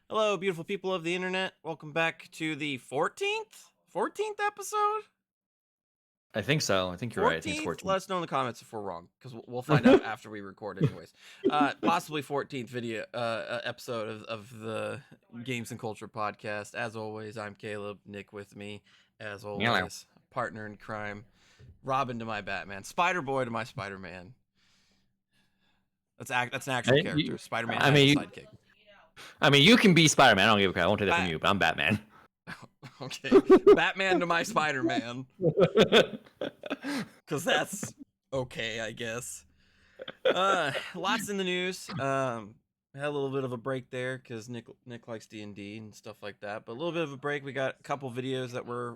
Hello, beautiful people of the internet. Welcome back to the 14th episode? I think so. I think you're right. I think it's 14th? 14. Let us know in the comments if we're wrong, because we'll find out after we record anyways. Possibly 14th video episode of the Games and Culture podcast. As always, I'm Caleb. Nick with me, as Yeah. always. Partner in crime. Robin to my Batman. Spider-Boy to my Spider-Man. That's an actual character. Spider-Man I has a mean, sidekick. you can be Spider-Man. I don't give a crap. I won't take that from Bat- you, but I'm Batman. okay. Batman to my Spider-Man. Because that's okay, I guess. Lots in the news. Had a little bit of a break there because Nick likes D&D and stuff like that. But a little bit of a break. We got a couple videos that we're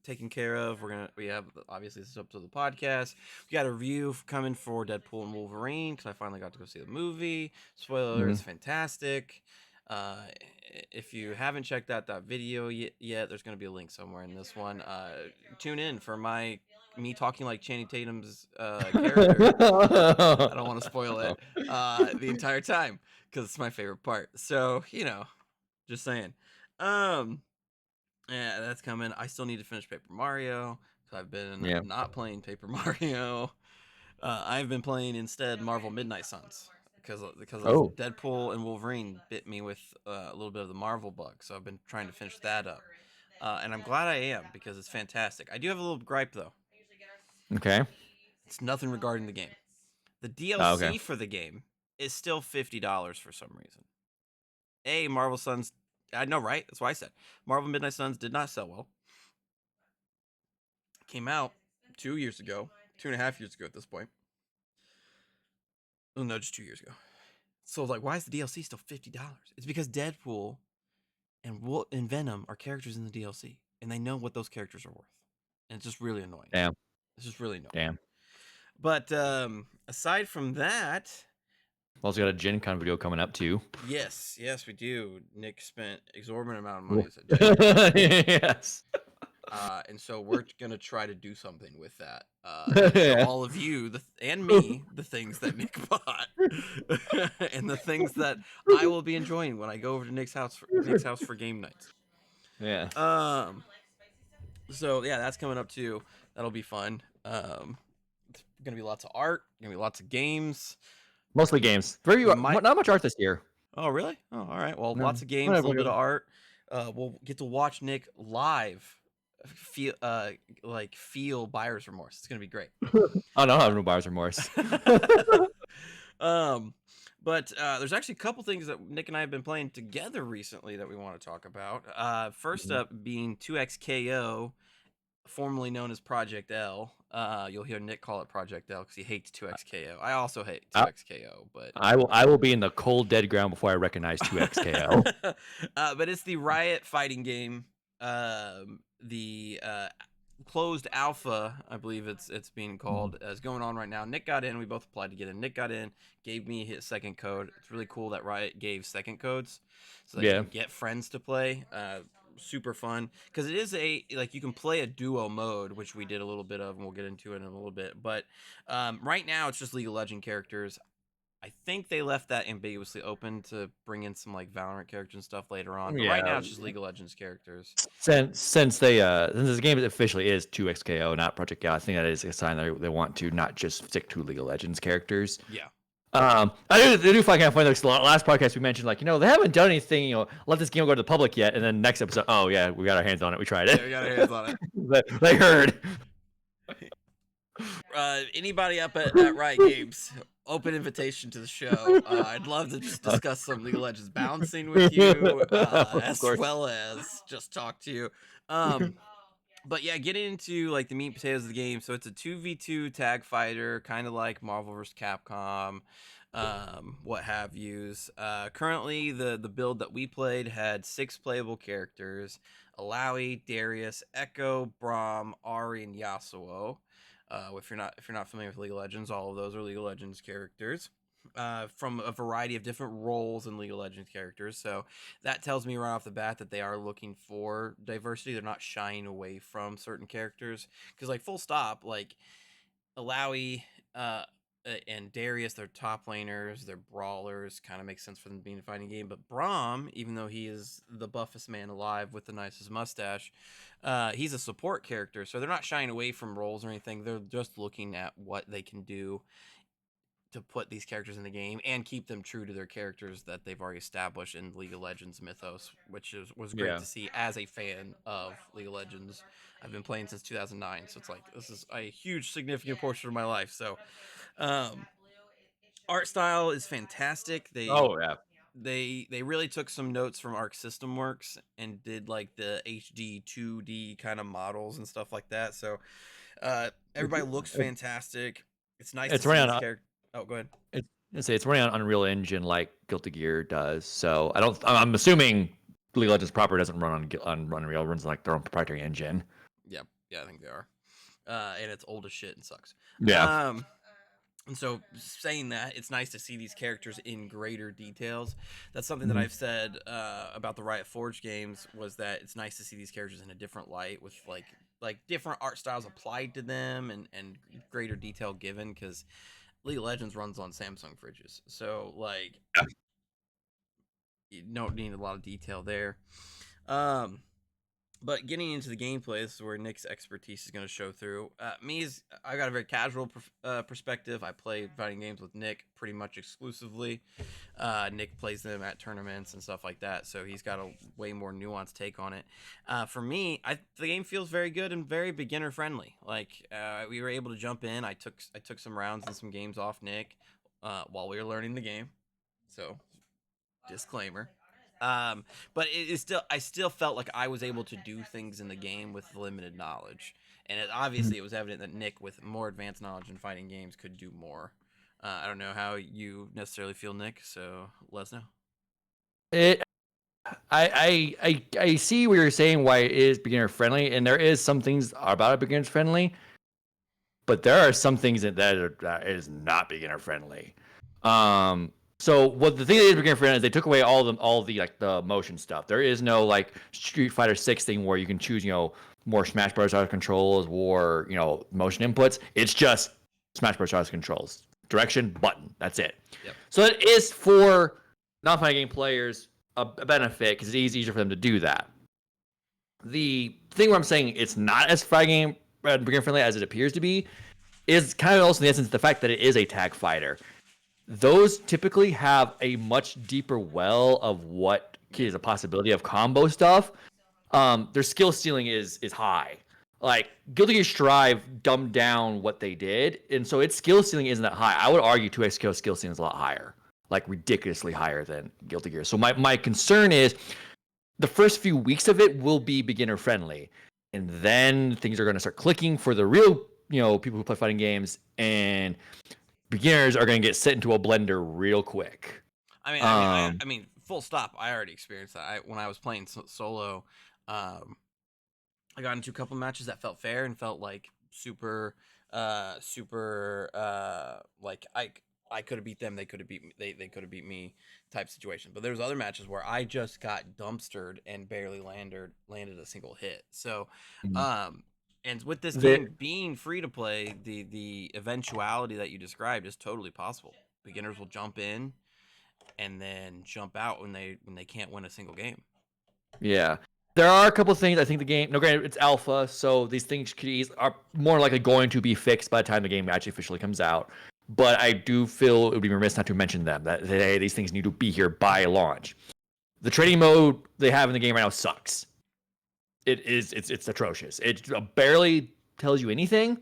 taking care of. We have obviously this is up to the podcast. We got a review coming for Deadpool and Wolverine because I finally got to go see the movie. Spoiler alert, it's fantastic. If you haven't checked out that video yet, there's going to be a link somewhere in this one. Tune in for me talking like Channing Tatum's character. I don't want to spoil it the entire time because it's my favorite part. So just saying. Yeah, that's coming. I still need to finish Paper Mario because I've been Yeah. not playing Paper Mario. I've been playing instead Marvel Midnight Suns because Oh, Deadpool and Wolverine bit me with a little bit of the Marvel bug. So I've been trying to finish that up, and I'm glad I am because it's fantastic. I do have a little gripe though. okay. It's nothing regarding the game. The Oh, okay. DLC for the game is still $50 for some reason. Marvel Suns, I know, right? That's why I said Marvel Midnight Suns did not sell well. Came out 2 years ago, 2.5 years ago at this point. Oh no, just 2 years ago. So like, why is the DLC still $50? It's because Deadpool and Venom are characters in the DLC, and they know what those characters are worth, and it's just really annoying. Damn. It's just really annoying. Damn. But aside from that, Also got a Gen Con video coming up too. yes, we do. Nick spent exorbitant amount of money as a Gen Con. Yes. And so we're gonna try to do something with that, and show Yeah. all of you and me the things that Nick bought, and the things that I will be enjoying when I go over to Nick's house for game nights. Yeah. So yeah, that's coming up too. That'll be fun. It's gonna be lots of art. Gonna be lots of games. Mostly games. Very We might. not much art this year. Oh really? Oh, all right. Well, No. lots of games, a little bit of art. We'll get to watch Nick live. Feel buyer's remorse. It's gonna be great. Oh no, I have no buyer's remorse. But there's actually a couple things that Nick and I have been playing together recently that we want to talk about. First up being 2XKO, formerly known as Project L. You'll hear Nick call it Project L because he hates 2XKO. I also hate 2XKO, but I will be in the cold dead ground before I recognize 2XKO. but it's the Riot fighting game. The closed alpha, I believe it's being called, is going on right now. Nick got in. We both applied to get in. Nick got in, gave me his second code. It's really cool that Riot gave second codes so that you can get friends to play. Super fun because it is you can play a duo mode, which we did a little bit of, and we'll get into it in a little bit. But right now it's just League of Legends characters. I think they left that ambiguously open to bring in some like Valorant characters and stuff later on. But right now it's just League of Legends characters. Since this game officially is 2XKO, not Project L, I think that is a sign that they want to not just stick to League of Legends characters. Yeah. They do find kind of funny. Like last podcast we mentioned, like they haven't done anything. Let this game go to the public yet. And then next episode, oh yeah, we got our hands on it. We tried it. Yeah, we got our hands on it. They heard. Anybody up at Riot Games, open invitation to the show. I'd love to just discuss some League of Legends bouncing with you, as well as just talk to you. But yeah, getting into like the meat and potatoes of the game. So it's a 2v2 tag fighter, kind of like Marvel vs. Capcom, what have yous. Currently, the build that we played had 6 playable characters: Alawi, Darius, Echo, Braum, Ari, and Yasuo. If you're not familiar with League of Legends, all of those are League of Legends characters. From a variety of different roles in League of Legends characters. So that tells me right off the bat that they are looking for diversity. They're not shying away from certain characters. Because, like, full stop, like, Alawi and Darius, they're top laners, they're brawlers, kind of makes sense for them being a fighting game. But Braum, even though he is the buffest man alive with the nicest mustache, he's a support character, so they're not shying away from roles or anything. They're just looking at what they can do to put these characters in the game and keep them true to their characters that they've already established in League of Legends mythos, which was great Yeah. to see as a fan of League of Legends. I've been playing since 2009, so it's like this is a huge significant portion of my life. So um, art style is fantastic. Oh yeah. They really took some notes from Arc System Works and did like the HD 2D kind of models and stuff like that. So everybody looks fantastic. It's nice to It's see running these on. characters. Oh, go ahead. It's running on Unreal Engine like Guilty Gear does. So I'm assuming League of Legends proper doesn't run on Unreal. It runs like their own proprietary engine. Yep. Yeah, I think they are. And it's old as shit and sucks. Yeah. And so, saying that, it's nice to see these characters in greater details. That's something that I've said about the Riot Forge games, was that it's nice to see these characters in a different light with like different art styles applied to them and greater detail given, because League of Legends runs on Samsung fridges, so like you don't need a lot of detail there. But getting into the gameplay, this is where Nick's expertise is going to show through. I got a very casual perspective. I play fighting games with Nick pretty much exclusively. Nick plays them at tournaments and stuff like that, so he's got a way more nuanced take on it. For me, the game feels very good and very beginner friendly. Like we were able to jump in. I took some rounds and some games off Nick while we were learning the game. So, disclaimer. But I still felt like I was able to do things in the game with limited knowledge, and obviously it was evident that Nick, with more advanced knowledge in fighting games, could do more. I don't know how you necessarily feel, Nick, so let us know. I see what you're saying, why it is beginner friendly, and there is some things about it beginner friendly, but there are some things that is not beginner friendly. So what the thing that is beginner friendly is they took away all the like the motion stuff. There is no like Street Fighter 6 thing where you can choose, more Smash Bros. Out of controls or, motion inputs. It's just Smash Bros. Out of controls. Direction, button. That's it. Yep. So it is for non-fighting game players a benefit because it's easier for them to do that. The thing where I'm saying it's not as fighting game beginner friendly as it appears to be is kind of also in the essence of the fact that it is a tag fighter. Those typically have a much deeper well of what is a possibility of combo stuff. Their skill ceiling is high. Like Guilty Gear Strive dumbed down what they did, and so its skill ceiling isn't that high. I would argue 2X skill ceiling is a lot higher, like ridiculously higher than Guilty Gear. So my concern is the first few weeks of it will be beginner friendly, and then things are going to start clicking for the real people who play fighting games, and beginners are going to get set into a blender real quick. I mean, full stop. I already experienced that. When I was playing solo, I got into a couple matches that felt fair and felt like super, like I could have beat them. They could have beat me. They could have beat me type situation. But there was other matches where I just got dumpstered and barely landed a single hit. So, and with this game being free to play, the eventuality that you described is totally possible. Beginners will jump in and then jump out when they can't win a single game. Yeah. There are a couple things I think the game, no, granted, it's alpha, so these things are more likely going to be fixed by the time the game actually officially comes out. But I do feel it would be remiss not to mention them, that hey, these things need to be here by launch. The trading mode they have in the game right now sucks. It's atrocious. It barely tells you anything.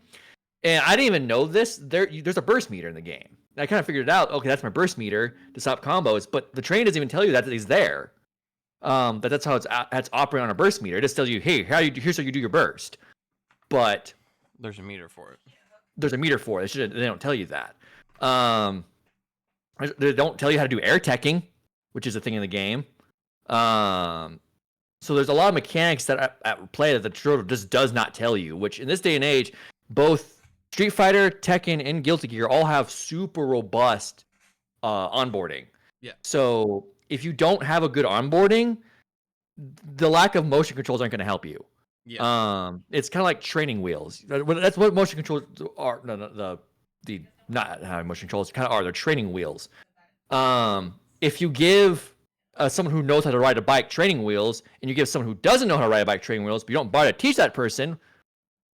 And I didn't even know this. There's a burst meter in the game. I kind of figured it out. Okay, that's my burst meter to stop combos. But the train doesn't even tell you that it's there. That's how it's operating on a burst meter. It just tells you, hey, here's how you do your burst. But there's a meter for it. There's a meter for it. They don't tell you that. They don't tell you how to do air teching, which is a thing in the game. So there's a lot of mechanics that at play that the tutorial just does not tell you, which in this day and age, both Street Fighter, Tekken, and Guilty Gear all have super robust onboarding. Yeah. So if you don't have a good onboarding, the lack of motion controls aren't going to help you. Yeah. It's kind of like training wheels. That's what motion controls are. The not motion controls, kind of are. They're training wheels. If you give someone who knows how to ride a bike training wheels, and you give someone who doesn't know how to ride a bike training wheels, but you don't bother to teach that person,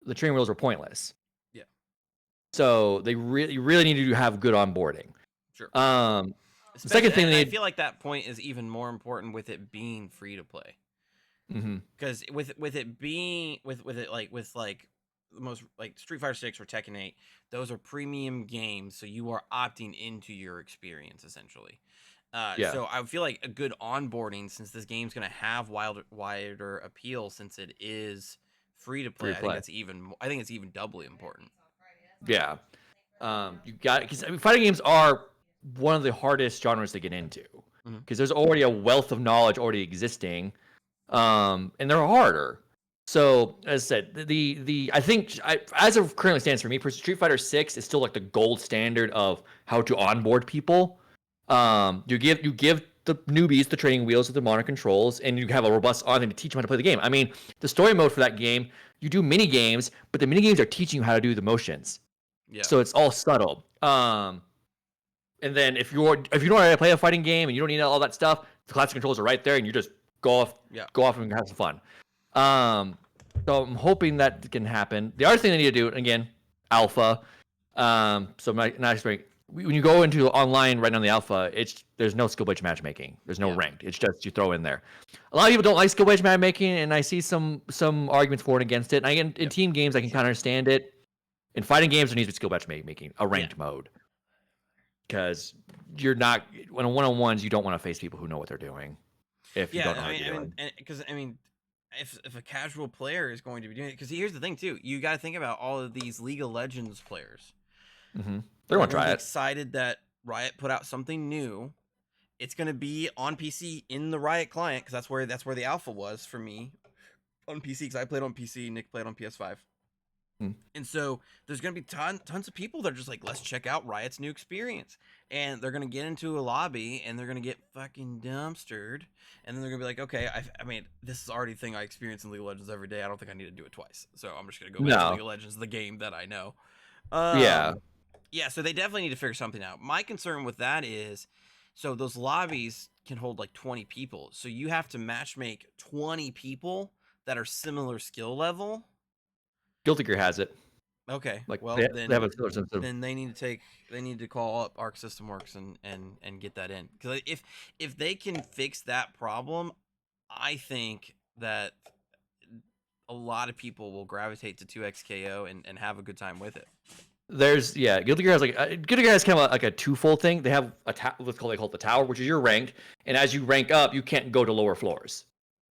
the training wheels are pointless. Yeah. So they really need to have good onboarding. Sure. The second thing I feel like that point is even more important with it being free to play. Because with it being with the most like Street Fighter 6 or Tekken 8, those are premium games, so you are opting into your experience essentially. So I feel like a good onboarding, since this game's gonna have wider appeal since it is free to play. I think it's even doubly important. Yeah, you got, because fighting games are one of the hardest genres to get into because there's already a wealth of knowledge already existing, and they're harder. So as I said, I think as it currently stands for me, Street Fighter 6 is still like the gold standard of how to onboard people. You give the newbies the training wheels with the modern controls, and you have a robust on to teach them how to play the game. I mean, the story mode for that game, you do mini games, but the mini games are teaching you how to do the motions. Yeah. So it's all subtle. And then if you don't know how to play a fighting game and you don't need all that stuff, the classic controls are right there, and you just go off and have some fun. So I'm hoping that can happen. The other thing they need to do, again, alpha. So when you go into online right now in the alpha, there's no skill-based matchmaking. There's no ranked. It's just you throw in there. A lot of people don't like skill-based matchmaking, and I see some arguments for and against it. And in team games, I can kind of understand it. In fighting games, there needs to be skill-based matchmaking, a ranked mode. Because you're not, when one-on-ones, you don't want to face people who know what they're doing. If you don't know what you're doing. Because if a casual player is going to be doing it, because here's the thing too, you got to think about all of these League of Legends players. They're going to try it. Excited that Riot put out something new. It's going to be on PC in the Riot client, because that's where the alpha was for me on PC, because I played on PC, Nick played on PS5. And so there's going to be tons of people that are just like, let's check out Riot's new experience. And they're going to get into a lobby and they're going to get fucking dumpstered. And then they're going to be like, okay, I mean, this is already a thing I experience in League of Legends every day. I don't think I need to do it twice. So I'm just going to go back to League of Legends, the game that I know. Yeah, so they definitely need to figure something out. My concern with that is, so those lobbies can hold like 20 people. So you have to matchmake 20 people that are similar skill level. Guilty Gear has it. Okay. Like, well, they have a system. then they need to call up Arc System Works and get that in. Because if they can fix that problem, I think that a lot of people will gravitate to 2XKO and have a good time with it. Guilty Gear has kind of like a twofold thing. They have they call it the tower, which is your rank, and as you rank up, you can't go to lower floors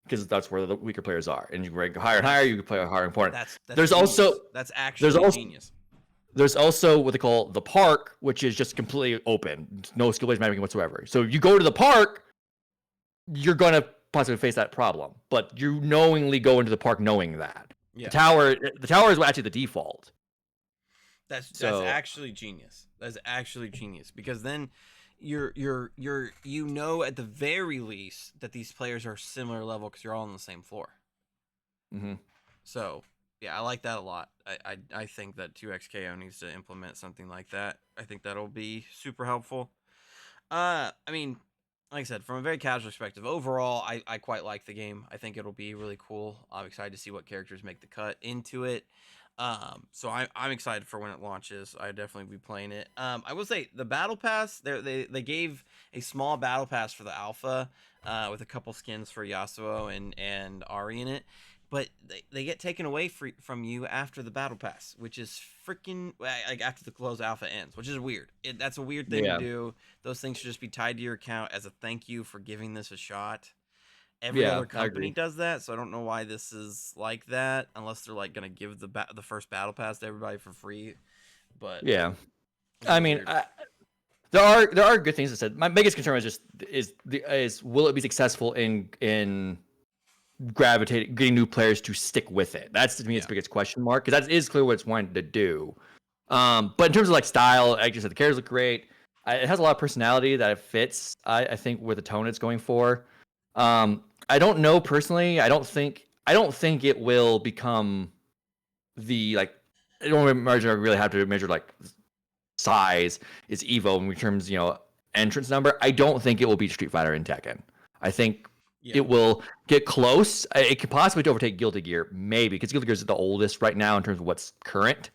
because that's where the weaker players are, and you rank higher and higher, you can play a higher important. That's genius. There's also what they call the park, which is just completely open, no skill-based matchmaking whatsoever. So you go to the park, you're gonna possibly face that problem, but you knowingly go into the park knowing that. The tower is actually the default. That's actually genius. That's actually genius, because then you're at the very least that these players are similar level because you're all on the same floor. So yeah, I like that a lot. I think that 2XKO needs to implement something like that. I think that'll be super helpful. I mean, like I said, from a very casual perspective, overall, I quite like the game. I think it'll be really cool. I'm excited to see what characters make the cut into it. So I'm excited for when it launches. I definitely be playing it. I will say the battle pass, they gave a small battle pass for the alpha, with a couple skins for Yasuo and Ari in it, but they get taken away from you after the battle pass, which is freaking like after the closed alpha ends, which is weird. That's a weird thing to do. Those things should just be tied to your account as a thank you for giving this a shot. Every other company does that, so I don't know why this is like that, unless they're like gonna give the first battle pass to everybody for free. But yeah, I mean, there are good things. I said my biggest concern is will it be successful in getting new players to stick with it? That's to me its biggest question mark, because that is clear what it's wanting to do. But in terms of like style, like you said, the characters look great. It has a lot of personality that it fits. I think with the tone it's going for. I don't know personally. I don't think it will become the like. I don't really have to measure like size is Evo in terms, entrance number. I don't think it will beat Street Fighter and Tekken. I think it will get close. It could possibly overtake Guilty Gear, maybe, because Guilty Gear is the oldest right now in terms of what's current.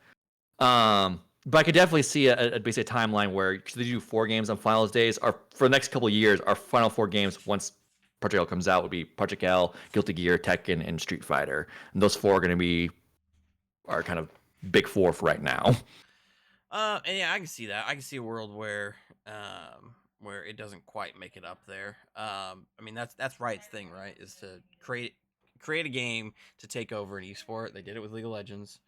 But I could definitely see basically a timeline where, because they do 4 games on finals days, or for the next couple of years, our final 4 games once Project L comes out would be Project L, Guilty Gear, Tekken, and Street Fighter. And those 4 are going to be our kind of big 4 for right now. And yeah, I can see that. I can see a world where it doesn't quite make it up there. I mean, that's Riot's thing, right? Is to create a game to take over an esport. They did it with League of Legends.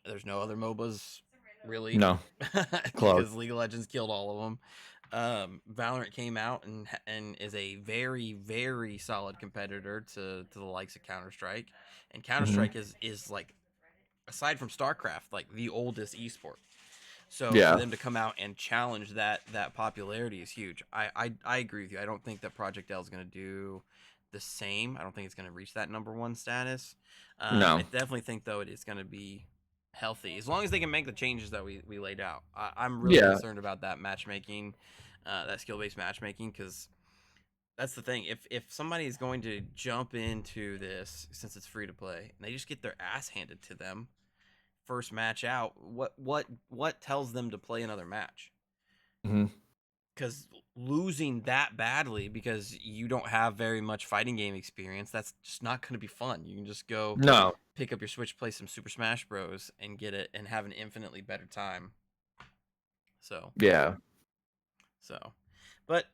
There's no other MOBAs really. No, because League of Legends killed all of them. Valorant came out and is a very, very solid competitor to the likes of Counter-Strike. And Counter-Strike is like, aside from StarCraft, like the oldest esport. So for them to come out and challenge that popularity is huge. I agree with you. I don't think that Project L is going to do the same. I don't think it's going to reach that #1 status. No. I definitely think, though, it is going to be healthy, as long as they can make the changes that we laid out. I'm really concerned about that matchmaking, that skill-based matchmaking, because that's the thing. If somebody is going to jump into this, since it's free to play, and they just get their ass handed to them first match out, what tells them to play another match? Because losing that badly because you don't have very much fighting game experience, that's just not going to be fun. You can just go pick up your Switch, play some Super Smash Bros, and get it and have an infinitely better time. So but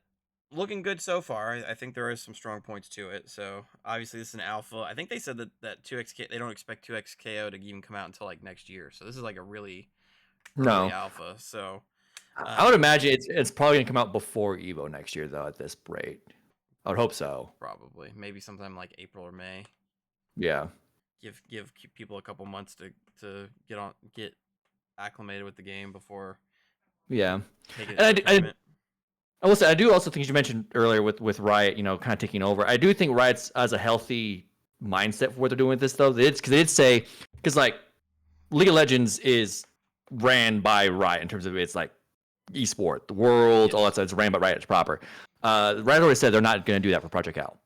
looking good so far. I think there is some strong points to it. So obviously this is an alpha. I think they said that 2XK, they don't expect 2XKO to even come out until like next year. So this is like a really early alpha. So I would imagine it's probably gonna come out before Evo next year, though. At this rate, I would hope so. Probably, maybe sometime like April or May. Yeah. Give people a couple months to get acclimated with the game before. Yeah. And I will say, I do also think, as you mentioned earlier with Riot, kind of taking over. I do think Riot's has a healthy mindset for what they're doing with this, though. Because they did say, because like League of Legends is ran by Riot in terms of its like esport, the world, all that stuff. It's ran by Riot proper. Riot already said they're not going to do that for Project L.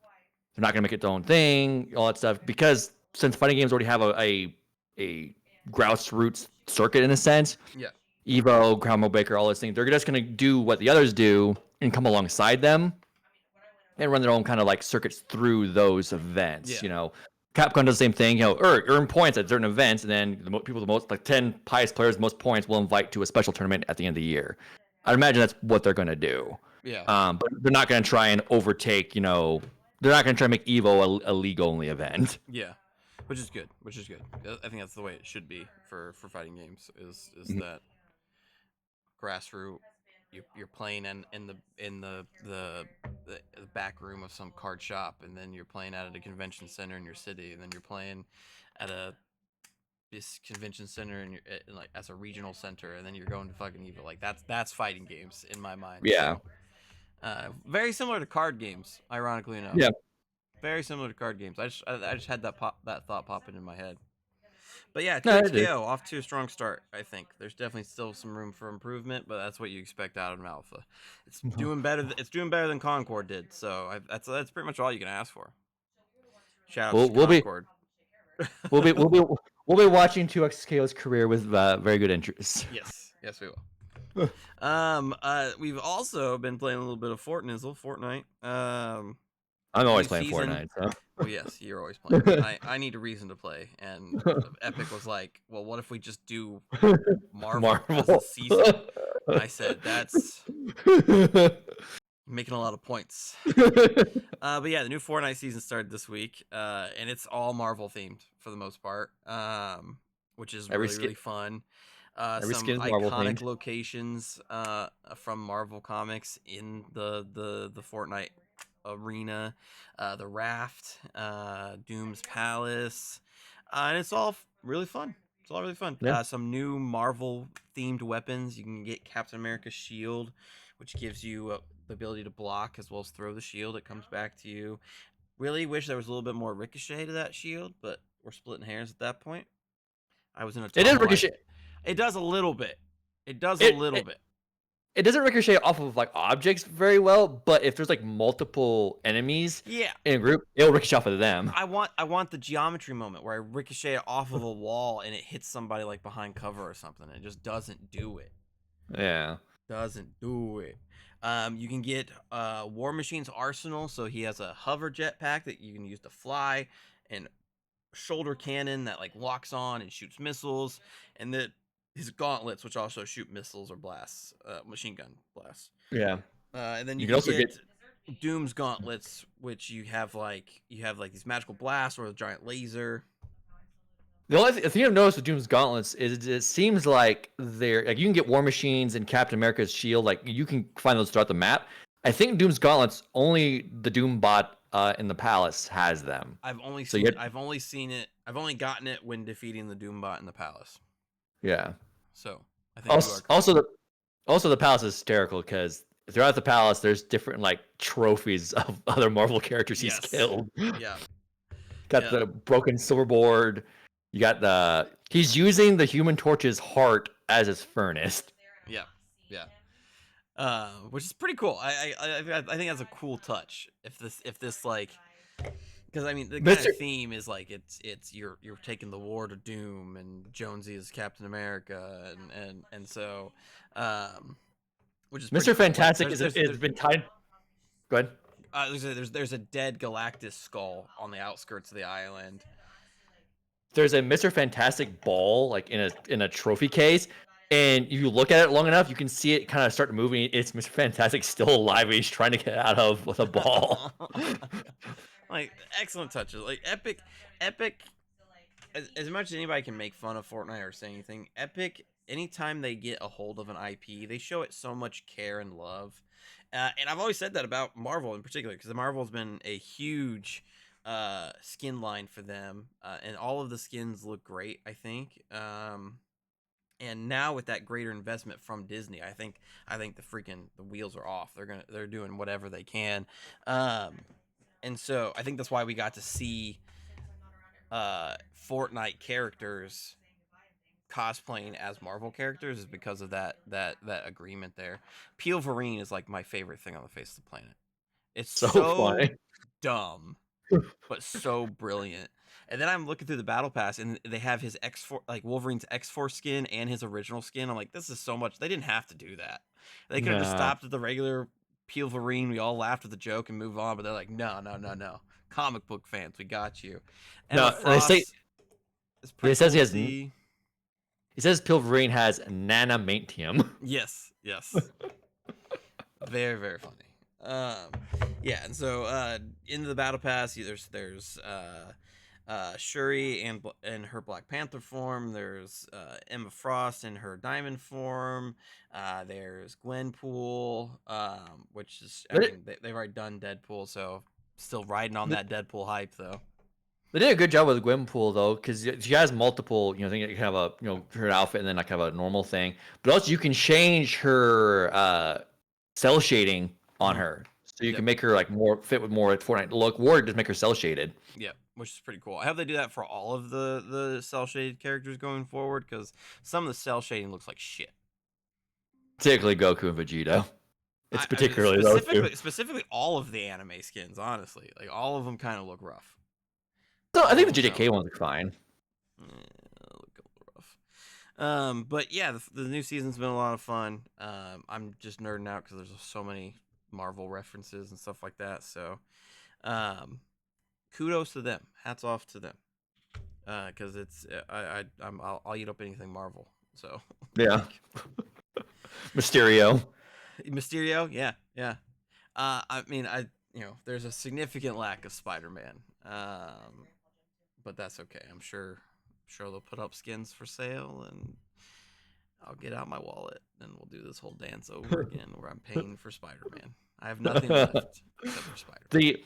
They're not going to make it their own thing, all that stuff, because since fighting games already have a grassroots circuit in a sense. Yeah. Evo, Crown Baker, all those things. They're just going to do what the others do and come alongside them and run their own kind of like circuits through those events. Capcom does the same thing. Earn points at certain events, and then the most like 10 highest players, most points, will invite to a special tournament at the end of the year. I'd imagine that's what they're going to do. Yeah. But they're not going to try and overtake. They're not going to try and make Evo a league only event. Yeah. Which is good. I think that's the way it should be for fighting games. Is that grassroots? You're playing in the back room of some card shop, and then you're playing at a convention center in your city, and then you're playing at this convention center and you're like as a regional center, and then you're going to fucking Evo. Like that's fighting games in my mind. Yeah. So, very similar to card games, ironically enough. Yeah. Very similar to card games. I just had that thought popping in my head. But yeah, 2XKO off to a strong start. I think there's definitely still some room for improvement, but that's what you expect out of an alpha. It's doing better. It's doing better than Concord did. So that's pretty much all you can ask for. Shout out to Concord. We'll be watching 2XKO's career with very good interest. Yes, we will. We've also been playing a little bit of Fortnite. I'm always playing Fortnite. So. Well, yes, you're always playing. I need a reason to play, and Epic was like, "Well, what if we just do Marvel as a season?" And I said, "That's making a lot of points." But yeah, the new Fortnite season started this week, and it's all Marvel themed for the most part, which is really fun. Some iconic locations from Marvel Comics in the Fortnite arena, the raft, Doom's Palace, and it's all really fun. Yeah. Some new Marvel themed weapons. You can get Captain America's shield, which gives you the ability to block as well as throw the shield. It comes back to you. Really wish there was a little bit more ricochet to that shield, but we're splitting hairs at that point. I was in a It is ricochet. It does a little bit. It does a It, little it bit. it doesn't ricochet off of like objects very well, but if there's like multiple enemies Yeah. in a group, it'll ricochet off of them. I want the geometry moment where I ricochet it off of a wall and it hits somebody like behind cover or something. It just doesn't do it. Yeah. Doesn't do it. You can get War Machine's arsenal, so he has a hover jetpack that you can use to fly, and shoulder cannon that like locks on and shoots missiles, and then his gauntlets, which also shoot missiles or blasts, machine gun blasts. Yeah. And then You you can can also get get Doom's gauntlets, which you have like these magical blasts or a giant laser. the only thing I've noticed with Doom's gauntlets is it seems like they're like you can get War Machines and Captain America's shield, like you can find those throughout the map. I think Doom's gauntlets only the Doom bot in the palace has them. I've only So seen you I've only seen it. I've only gotten it when defeating the Doombot in the palace. yeah. So I think you are Also, correct. also the palace is hysterical because throughout the palace there's different like trophies of other Marvel characters he's Yes. killed. Yeah. Got Yeah. the broken silver board. You got he's using the Human Torch's heart as his furnace. Yeah. Yeah. Which is pretty cool. I think that's a cool touch. If this like, because I mean the kind of theme is like it's you're taking the war to Doom, and Jonesy is Captain America, and so which is Mr. Fantastic cool. has been tied. Go ahead. There's a dead Galactus skull on the outskirts of the island. There's a Mr. Fantastic ball like in a trophy case, and if you look at it long enough, you can see it kind of start moving. It's Mr. Fantastic still alive, and he's trying to get out of with a ball. Like excellent touches, like epic. As much as anybody can make fun of Fortnite or say anything, Epic, anytime they get a hold of an IP, they show it so much care and love. And I've always said that about Marvel in particular, because Marvel's been a huge skin line for them, and all of the skins look great, I think. And now with that greater investment from Disney, I think the wheels are off. They're doing whatever they can. And so I think that's why we got to see Fortnite characters cosplaying as Marvel characters, is because of that agreement there. Peel Vereen is like my favorite thing on the face of the planet. It's so funny. dumb, but so brilliant. And then I'm looking through the battle pass, and they have his X4, like Wolverine's X4 skin and his original skin. I'm like, this is so much. They didn't have to do that. They could have just stopped at the regular Peel Vereen. We all laughed at the joke and move on, but they're like, no. Comic book fans, we got you. Emma Frost, they say it says he has. He says Peel Vereen has nanamantium. Yes. Very, very funny. Yeah, and so into the battle pass, there's Shuri and her Black Panther form. There's Emma Frost in her Diamond form. There's Gwenpool, which is they've already done Deadpool, so still riding on that Deadpool hype though. They did a good job with Gwenpool though, because she has multiple, thing. You can have her outfit and then like have a normal thing, but also you can change her cell shading on her, so you can make her like more fit with more Fortnite look, or just make her cell shaded. Yeah, which is pretty cool. I hope they do that for all of the cell shaded characters going forward, because some of the cell shading looks like shit. Particularly Goku and Vegeta. It's particularly specifically all of the anime skins. Honestly, like all of them kind of look rough. So I think the JJK ones are fine. Look a little rough. But yeah, the new season's been a lot of fun. I'm just nerding out because there's so many Marvel references and stuff like that. So, kudos to them. Hats off to them. Because it's I'll eat up anything Marvel. So yeah. Mysterio, yeah. I mean, there's a significant lack of Spider-Man. But that's okay. I'm sure they'll put up skins for sale, and I'll get out my wallet, and we'll do this whole dance over again, where I'm paying for Spider-Man. I have nothing left except for Spider-Man. The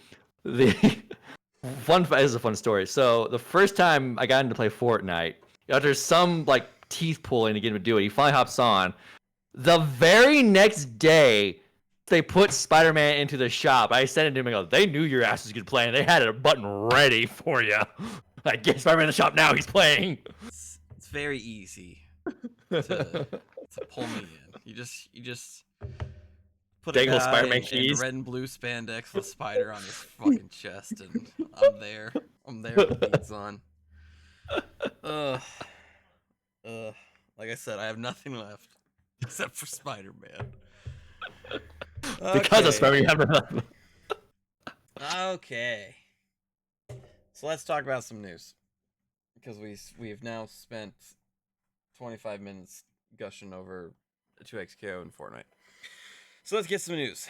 this is a fun story. So the first time I got into play Fortnite, after some like teeth pulling to get him to do it, he finally hops on. The very next day, they put Spider-Man into the shop. I sent it to him and go, they knew your ass was good playing. They had a button ready for you. Like, get Spider-Man in the shop now. He's playing. It's very easy to to pull me in. You just put a Dangle guy Spider-Man in keys. red and blue spandex with a spider on his fucking chest, and I'm there. I'm there with the beads on. Ugh. Like I said, I have nothing left except for Spider-Man. Because of Okay. Spider-Man. Okay. So let's talk about some news, because we've now spent 25 minutes gushing over 2XKO and Fortnite. So let's get some news.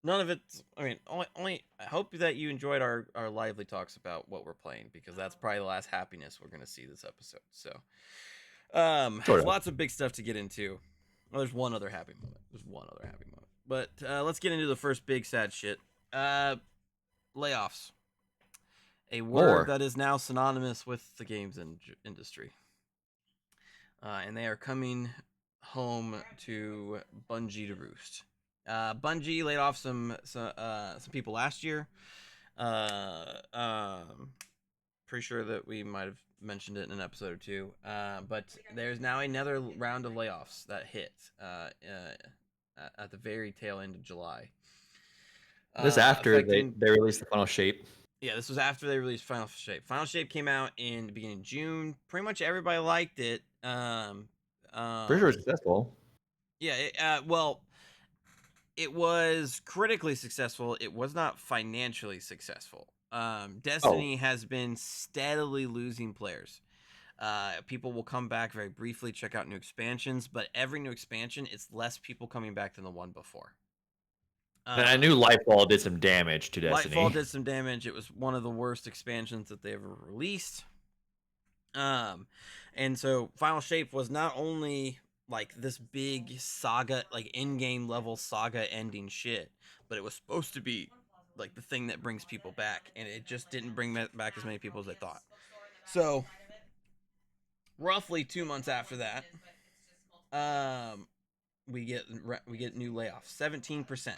None of it. I mean, only. I hope that you enjoyed our lively talks about what we're playing, because that's probably the last happiness we're gonna see this episode. So, Sort of. lots of big stuff to get into. Well, there's one other happy moment. But let's get into the first big sad shit. Layoffs. A word that is now synonymous with the games industry. And they are coming home to Bungie to roost. Bungie laid off some people last year. Pretty sure that we might have mentioned it in an episode or two. But there's now another round of layoffs that hit at the very tail end of July. This after they released the final shape. Yeah, this was after they released Final Shape. Final Shape came out in the beginning of June. Pretty much everybody liked it. Pretty sure it's successful. Yeah, well, it was critically successful. It was not financially successful. Destiny has been steadily losing players. People will come back very briefly, check out new expansions, but every new expansion, it's less people coming back than the one before. And I knew Lightfall did some damage to Destiny. Lightfall did some damage. It was one of the worst expansions that they ever released. And so Final Shape was not only like this big saga, like in-game level saga ending shit, but it was supposed to be like the thing that brings people back, and it just didn't bring back as many people as they thought. So roughly 2 months after that, we get new layoffs. 17%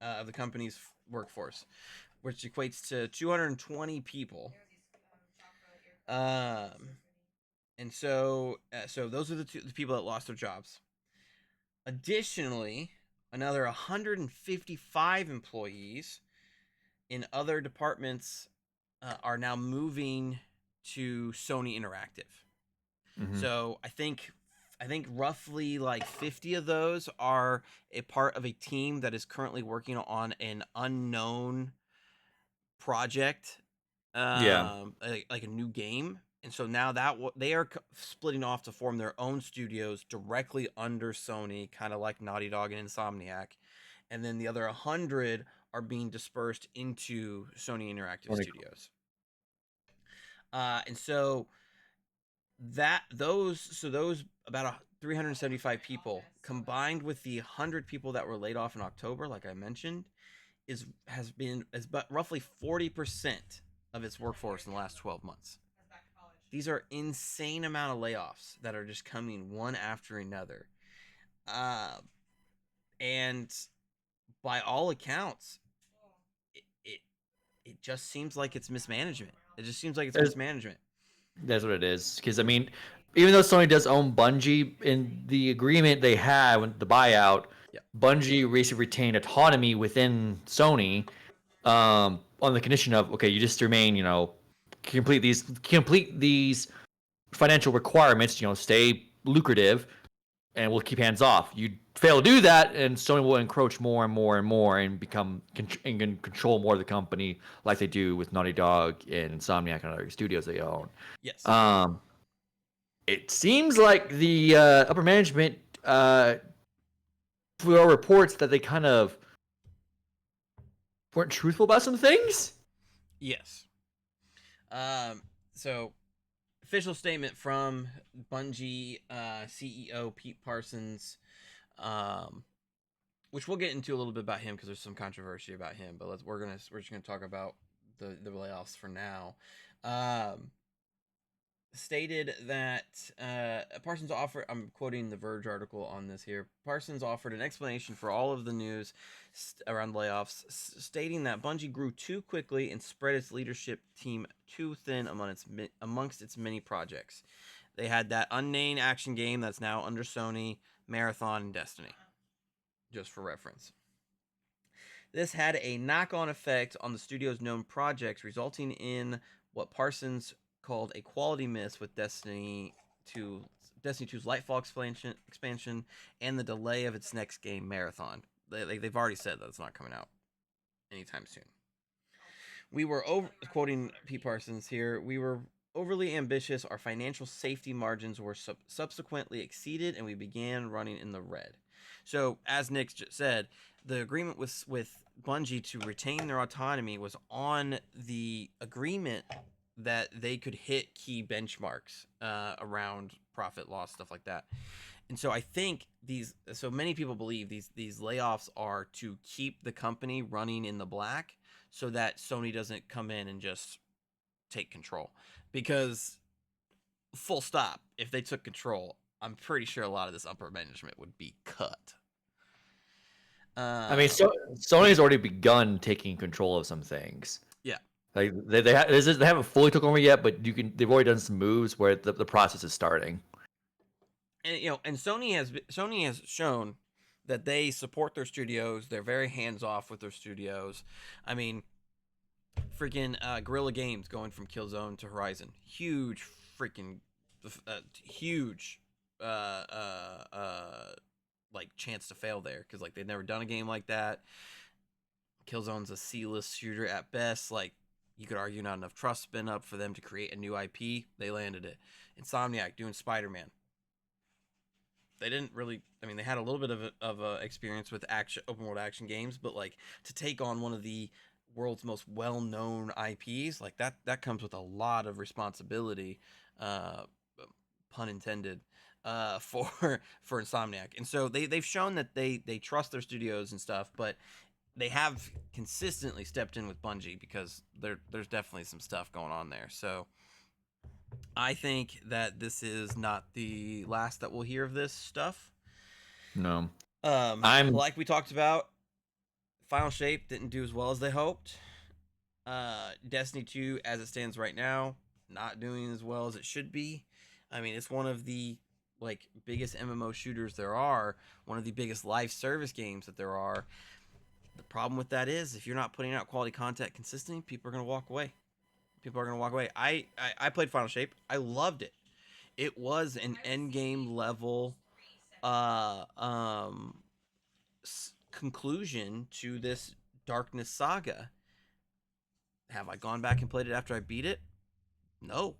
of the company's workforce, which equates to 220 people. And so those are the people that lost their jobs. Additionally, another 155 employees in other departments are now moving to Sony Interactive. Mm-hmm. So I think roughly like 50 of those are a part of a team that is currently working on an unknown project, like a new game. And so now that they are splitting off to form their own studios directly under Sony, kind of like Naughty Dog and Insomniac. And then the other 100 are being dispersed into Sony Interactive Studios. And so those about 375 people, combined with the 100 people that were laid off in October, like I mentioned, is but roughly 40% of its workforce in the last 12 months. These are insane amount of layoffs that are just coming one after another. And by all accounts, it just seems like it's mismanagement. It just seems like it's mismanagement. That's what it is. Because, I mean, even though Sony does own Bungie, in the agreement they had with the buyout, Bungie basically retained autonomy within Sony on the condition of, okay, you just remain, complete these financial requirements, stay lucrative, and we'll keep hands off. You fail to do that, and Sony will encroach more and more and more and control more of the company, like they do with Naughty Dog and Insomniac and other studios they own. Yes. It seems like the upper management reports that they kind of weren't truthful about some things. Yes. So, official statement from Bungie CEO Pete Parsons, which we'll get into a little bit about him because there's some controversy about him. But we're just gonna talk about the layoffs for now. Stated that Parsons offered, I'm quoting the Verge article on this here, Parsons offered an explanation for all of the news around layoffs, stating that Bungie grew too quickly and spread its leadership team too thin amongst its many projects. They had that unnamed action game that's now under Sony, Marathon, and Destiny, just for reference. This had a knock-on effect on the studio's known projects, resulting in what Parsons called a quality miss with Destiny 2's Lightfall expansion and the delay of its next game, Marathon. They've already said that it's not coming out anytime soon. We were quoting Pete Parsons here. We were overly ambitious. Our financial safety margins were subsequently exceeded, and we began running in the red. So, as Nick said, the agreement with Bungie to retain their autonomy was on the agreement that they could hit key benchmarks around profit loss, stuff like that. And so I think many people believe these layoffs are to keep the company running in the black so that Sony doesn't come in and just take control. Because full stop, if they took control, I'm pretty sure a lot of this upper management would be cut. I mean, Sony's already begun taking control of some things. Yeah, like they haven't fully took over yet, but they've already done some moves where the process is starting. And and Sony has shown that they support their studios. They're very hands off with their studios. I mean, freaking Guerrilla Games going from Killzone to Horizon, huge like chance to fail there, because like they've never done a game like that. Killzone's a C-list shooter at best. Like, you could argue not enough trust's been up for them to create a new IP. They landed it. Insomniac doing Spider-Man. They didn't really. I mean, they had a little bit of a experience with open world action games, but like to take on one of the world's most well-known IPs, like that comes with a lot of responsibility, pun intended, for Insomniac. And so they've shown that they trust their studios and stuff, but they have consistently stepped in with Bungie because there's definitely some stuff going on there. So I think that this is not the last that we'll hear of this stuff. No. Like we talked about, Final Shape didn't do as well as they hoped. Destiny 2, as it stands right now, not doing as well as it should be. I mean, it's one of the biggest MMO shooters there are, one of the biggest live service games that there are. The problem with that is, if you're not putting out quality content consistently, people are going to walk away. I played Final Shape. I loved it. It was an end game level conclusion to this Darkness saga. Have I gone back and played it after I beat it? No.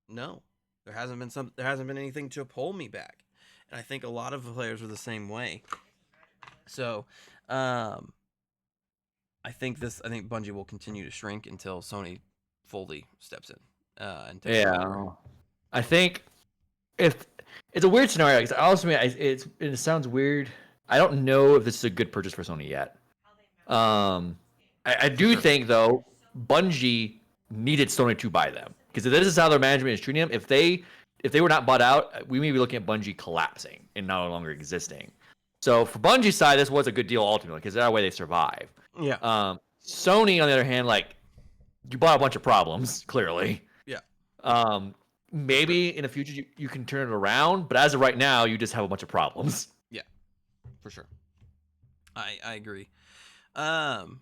There hasn't been anything to pull me back. And I think a lot of players are the same way. So, I think Bungie will continue to shrink until Sony fully steps in. And takes over. I think if it's a weird scenario, because honestly, it sounds weird. I don't know if this is a good purchase for Sony yet. I do think though, Bungie needed Sony to buy them, because if this is how their management is treating them, if they were not bought out, we may be looking at Bungie collapsing and no longer existing. So for Bungie's side, this was a good deal ultimately, because that way they survive. Yeah. Sony, on the other hand, you bought a bunch of problems, clearly. Yeah. Maybe in the future you can turn it around, but as of right now, you just have a bunch of problems. Yeah, for sure. I agree. And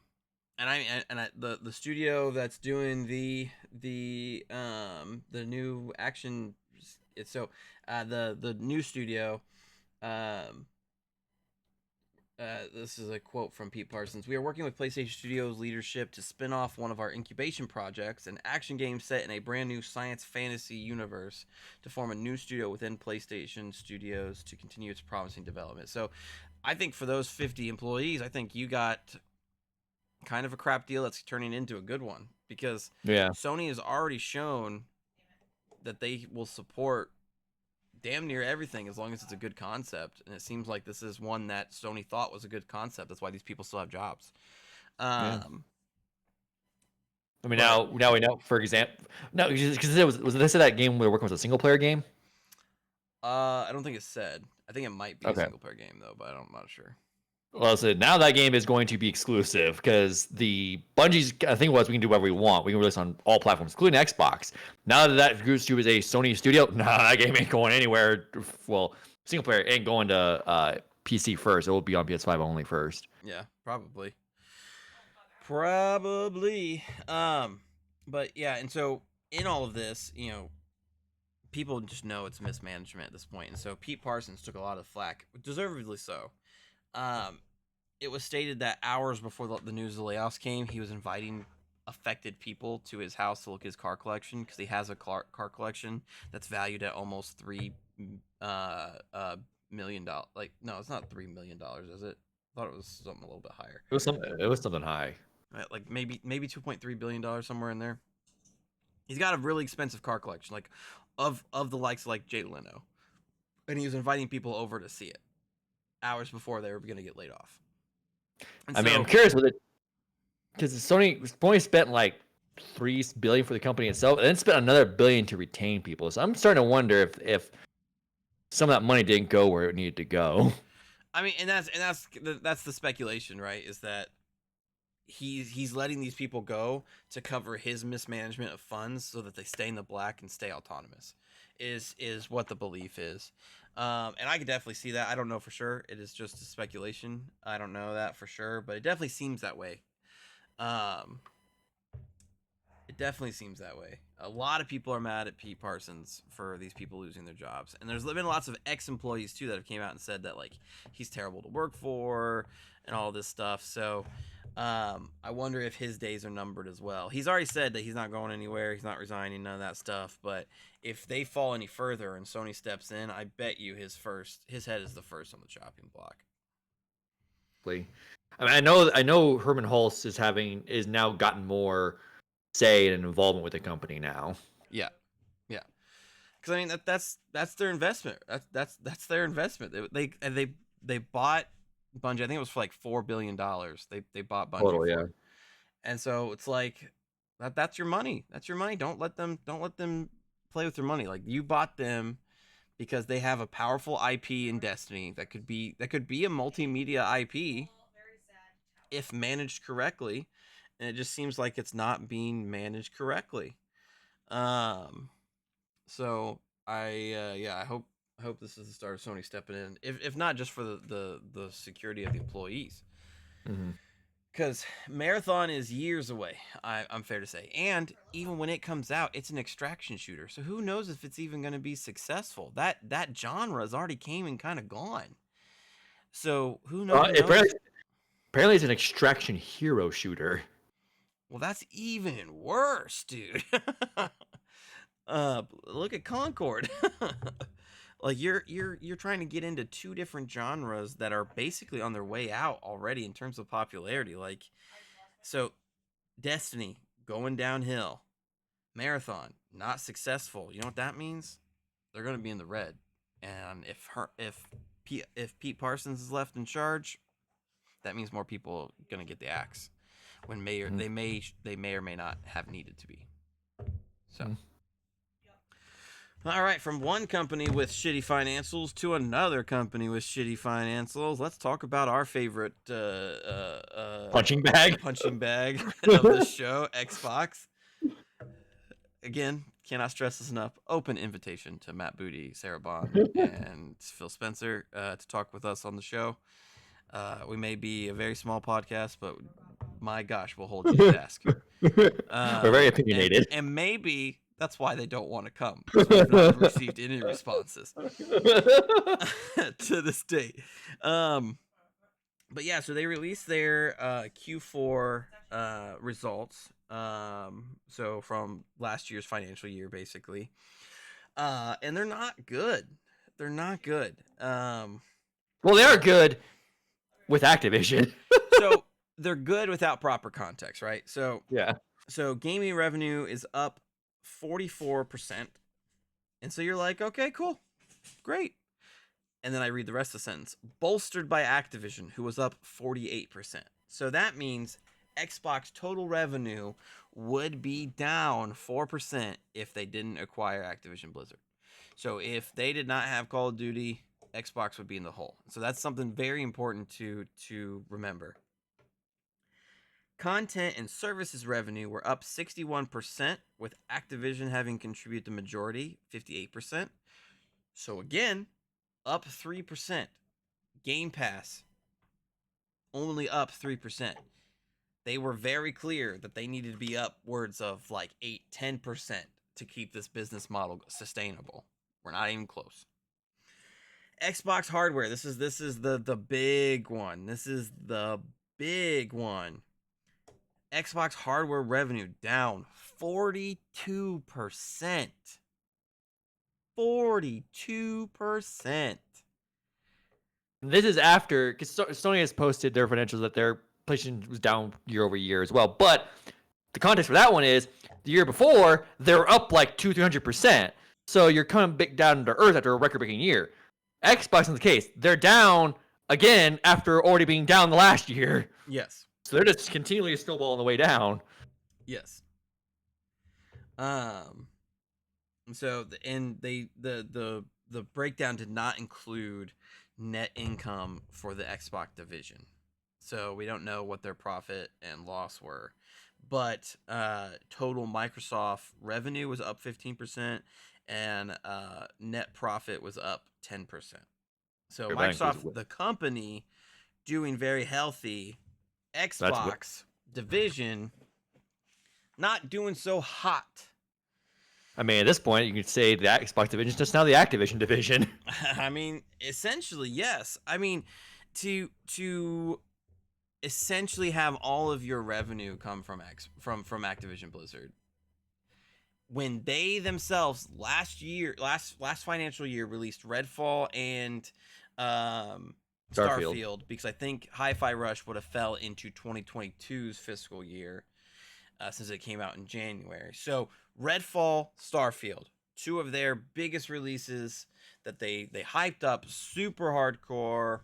the studio that's doing the new action, the new studio, this is a quote from Pete Parsons. We are working with PlayStation Studios leadership to spin off one of our incubation projects, an action game set in a brand new science fantasy universe, to form a new studio within PlayStation Studios to continue its promising development. So I think for those 50 employees, I think you got kind of a crap deal that's turning into a good one, because Sony has already shown that they will support damn near everything as long as it's a good concept, and it seems like this is one that Sony thought was a good concept. That's why these people still have jobs. I mean, now we know. For example, no, because was this that game we were working with a single player game? I don't think it said. I think it might be a single player game though, but I'm not sure. Well, so now that game is going to be exclusive because the Bungie's thing was we can do whatever we want. We can release on all platforms, including Xbox. Now that goes to a Sony studio, that game ain't going anywhere. Well, single player ain't going to PC first. It will be on PS5 only first. Yeah, probably. Probably. But yeah, and so in all of this, people just know it's mismanagement at this point, and so Pete Parsons took a lot of flack, deservedly so. It was stated that hours before the news of the layoffs came, he was inviting affected people to his house to look at his car collection because he has a car collection that's valued at almost $3 million. Like, no, it's not $3 million, is it? I thought it was something a little bit higher. It was something high. Right, like maybe $2.3 billion, somewhere in there. He's got a really expensive car collection, like of the likes of like Jay Leno, and he was inviting people over to see it hours before they were going to get laid off. And I mean, I'm curious with it because Sony spent like $3 billion for the company itself, and then spent another $1 billion to retain people. So I'm starting to wonder if some of that money didn't go where it needed to go. I mean, and that's the speculation, right? Is that he's letting these people go to cover his mismanagement of funds so that they stay in the black and stay autonomous is what the belief is. And I could definitely see that. I don't know for sure. It is just a speculation. I don't know that for sure, but it definitely seems that way. It definitely seems that way. A lot of people are mad at Pete Parsons for these people losing their jobs. And there's been lots of ex-employees too that have came out and said that like he's terrible to work for and all this stuff. So I wonder if his days are numbered as well. He's already said that he's not going anywhere. He's not resigning, none of that stuff. But if they fall any further and Sony steps in, I bet you his head is the first on the chopping block. I mean, I know Herman Hulse is now gotten more say and involvement with the company now. Yeah. Because I mean that's their investment. That's their investment. They bought Bungie. I think it was for like $4 billion. They bought Bungie. Total, yeah. And so it's like that's your money. That's your money. Don't let them play with your money. Like, you bought them because they have a powerful IP in Destiny that could be a multimedia IP if managed correctly, and it just seems like it's not being managed correctly. So I hope this is the start of Sony stepping in, if not just for the security of the employees. Because Marathon is years away, I'm fair to say. And even when it comes out, it's an extraction shooter. So who knows if it's even going to be successful. That genre has already came and kind of gone. So who knows? Apparently it's an extraction hero shooter. Well, that's even worse, dude. Look at Concord. Like, you're trying to get into two different genres that are basically on their way out already in terms of popularity. Like, so Destiny going downhill, Marathon not successful. You know what that means? They're going to be in the red. And if Pete Parsons is left in charge, that means more people are going to get the axe when they may or may not have needed to be. So. All right, from one company with shitty financials to another company with shitty financials, let's talk about our favorite punching bag of the show, Xbox. Again, cannot stress this enough. Open invitation to Matt Booty, Sarah Bond, and Phil Spencer to talk with us on the show. We may be a very small podcast, but my gosh, we'll hold you to task. We're very opinionated. And maybe that's why they don't want to come, because we've not received any responses to this date. But yeah, so they released their Q4 results. So from last year's financial year, basically. And they're not good. They're not good. Well, they are good with Activision. So they're good without proper context, right? So yeah. So gaming revenue is up 44%. And so you're like, okay, cool. Great. And then I read the rest of the sentence. Bolstered by Activision, who was up 48%. So that means Xbox total revenue would be down 4% if they didn't acquire Activision Blizzard. So if they did not have Call of Duty, Xbox would be in the hole. So that's something very important to remember. Content and services revenue were up 61%, with Activision having contributed the majority, 58%. So again, up 3%. Game Pass only up 3%. They were very clear that they needed to be upwards of like 8-10% to keep this business model sustainable. We're not even close. Xbox hardware. This is the big one. This is the big one. Xbox hardware revenue down 42%. 42%. This is after, because Sony has posted their financials that their PlayStation was down year over year as well. But the context for that one is the year before they were up like 200-300%. So you're coming big down to earth after a record-breaking year. Xbox in the case, they're down again after already being down the last year. Yes. So they're just continually snowballing the way down. Yes. So the breakdown did not include net income for the Xbox division. So we don't know what their profit and loss were. But total Microsoft revenue was up 15%, and net profit was up 10%. So Microsoft, the company, doing very healthy. Xbox division, not doing so hot. I mean, at this point, you could say the Xbox division is just now the Activision division. I mean, essentially, yes. I mean, to essentially have all of your revenue come from Activision Blizzard, when they themselves last financial year released Redfall and Starfield, because I think Hi-Fi Rush would have fell into 2022's fiscal year, since it came out in January. So Redfall, Starfield, two of their biggest releases that they hyped up super hardcore,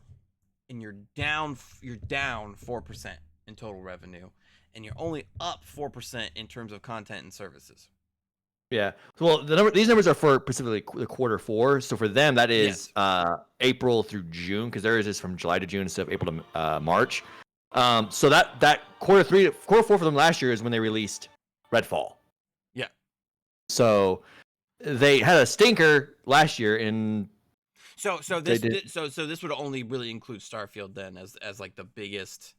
and you're down 4% in total revenue, and you're only up 4% in terms of content and services. Yeah. Well, these numbers are for specifically the quarter four. So for them, that is April through June, because theirs is from July to June instead of April to March. So that quarter four for them last year is when they released Redfall. Yeah. So they had a stinker last year in. So this would only really include Starfield then as like the biggest.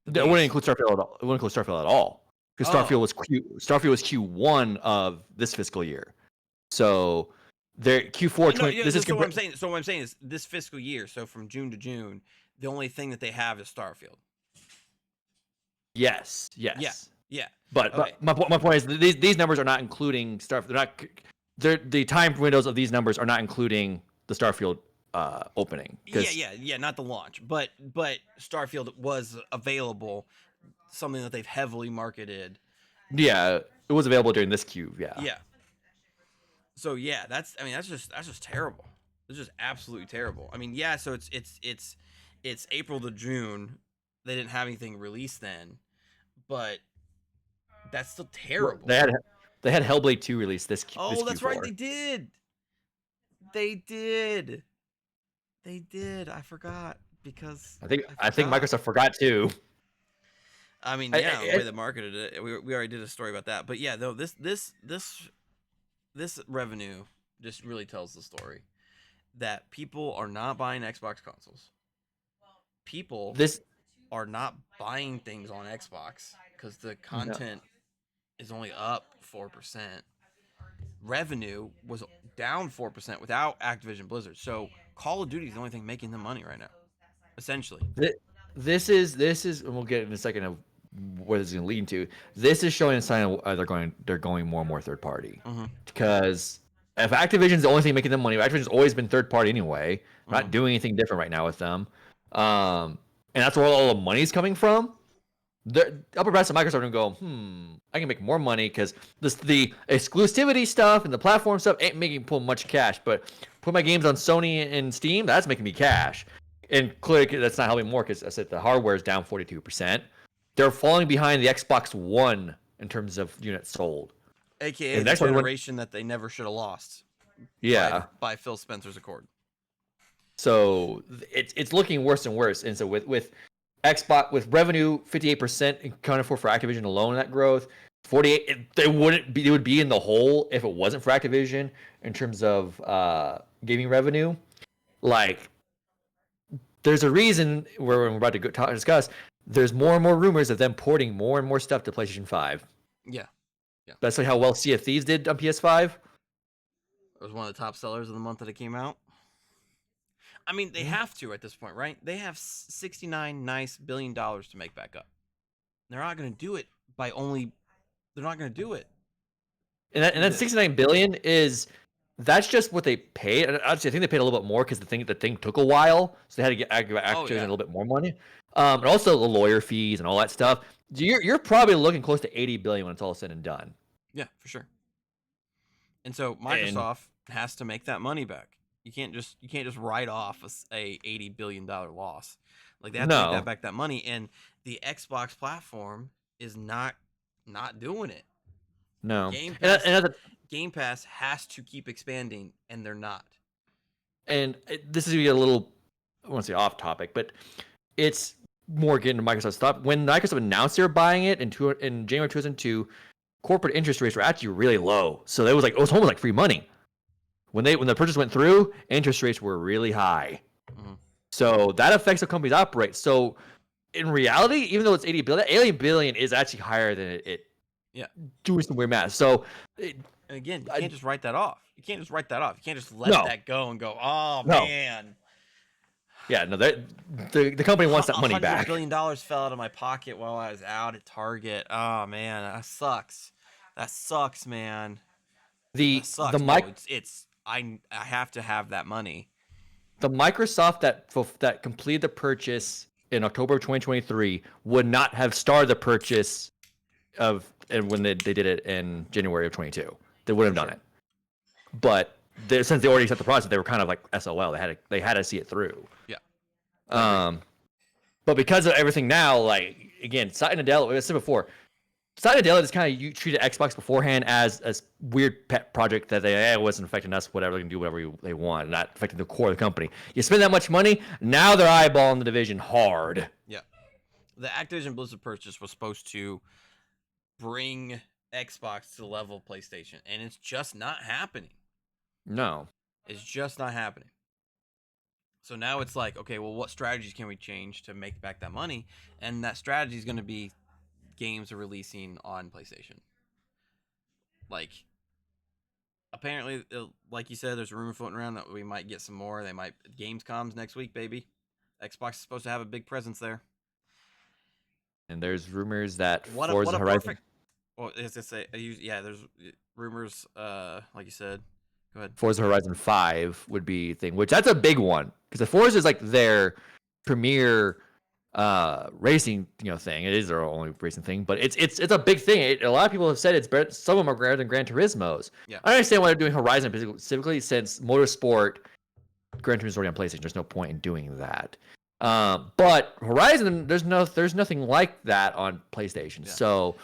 It wouldn't include Starfield at all. It wouldn't include Starfield at all. Because Starfield was Q1 of this fiscal year, so their Q4. What I'm saying is this fiscal year. So from June to June, the only thing that they have is Starfield. Yes. Yeah. But my point is these numbers are not including Starfield. The time windows of these numbers are not including the Starfield opening. Yeah. Not the launch, but Starfield was available. Something that they've heavily marketed. Yeah, it was available during this Q. Yeah. So yeah, that's just terrible. It's just absolutely terrible. I mean, yeah. So it's April to June. They didn't have anything released then, but that's still terrible. They had Hellblade 2 released this. Oh, that's Q4. right. They did. I forgot because I think Microsoft forgot too. I mean, the way they marketed it, we already did a story about that. But yeah, though this revenue just really tells the story that people are not buying Xbox consoles. People are not buying things on Xbox because the content is only up 4%. Revenue was down 4% without Activision Blizzard. So Call of Duty is the only thing making them money right now, essentially. This is, and we'll get in a second of what this is going to lead to. This is showing a sign of they're going more and more third party. Because if Activision's the only thing making them money, Activision's always been third party anyway. Not doing anything different right now with them. And that's where all the money's coming from. The upper brass of Microsoft are going to go, I can make more money because the exclusivity stuff and the platform stuff ain't making pull much cash, but put my games on Sony and Steam, that's making me cash. And clearly that's not helping more because I said the hardware is down 42%. They're falling behind the Xbox One in terms of units sold. AKA the generation that they never should have lost. Yeah. By Phil Spencer's accord. So it's looking worse and worse. And so with Xbox with revenue 58% accounted for Activision alone, that growth 48, it would be in the hole if it wasn't for Activision in terms of gaming revenue. Like, there's a reason where we're about to discuss. There's more and more rumors of them porting more and more stuff to PlayStation 5. Yeah. That's like how well Sea of Thieves did on PS5. It was one of the top sellers of the month that it came out. I mean, they have to at this point, right? They have $69 billion to make back up. They're not going to do it by only. They're not going to do it. And that 69 billion that's just what they paid. And honestly, I think they paid a little bit more because the thing took a while, so they had to get Activision a little bit more money. And also the lawyer fees and all that stuff. You're probably looking close to 80 billion when it's all said and done. Yeah, for sure. And so Microsoft has to make that money back. You can't just write off a $80 billion loss. Like, they have to make that money, and the Xbox platform is not doing it. No. Game Pass has to keep expanding, and they're not. And this is going to get a little, I want to say off topic, but it's more getting to Microsoft stuff. When Microsoft announced they were buying it in January 2002, corporate interest rates were actually really low. So it was almost like free money. When the purchase went through, interest rates were really high. Mm-hmm. So that affects how companies operate. So in reality, even though it's 80 billion, 80 billion is actually higher than it doing some weird math. So again, you can't just write that off. You can't just let that go and go, oh man. Yeah, no, the company wants that money back. $100 billion fell out of my pocket while I was out at Target. Oh man, that sucks. That sucks, man. I have to have that money. The Microsoft that completed the purchase in October of 2023 would not have started the purchase when they did it in January of 22. They wouldn't have done it. But since they already set the process, they were kind of like SOL. They had to see it through. Yeah. But because of everything now, like, again, Satya Nadella, like I said before, Satya Nadella just kind of treated Xbox beforehand as a weird pet project that it wasn't affecting us, whatever, they can do whatever they want, not affecting the core of the company. You spend that much money, now they're eyeballing the division hard. Yeah. The Activision Blizzard purchase was supposed to bring Xbox to the level of PlayStation, and it's just not happening. No. It's just not happening. So now it's like, okay, well, what strategies can we change to make back that money? And that strategy is going to be games are releasing on PlayStation. Like, apparently, like you said, there's a rumor floating around that we might get some more. Gamescom's next week, baby. Xbox is supposed to have a big presence there. And there's rumors that Forza Horizon. Well, there's rumors. Like you said, go ahead. Forza Horizon 5 would be a thing, which that's a big one because the Forza is like their premier racing thing. It is their only racing thing, but it's a big thing. A lot of people have said it's better. Some of them are greater than Gran Turismo's. Yeah. I understand why they're doing Horizon specifically since Motorsport, Gran Turismo is already on PlayStation. There's no point in doing that. But Horizon, there's nothing like that on PlayStation. Yeah. So,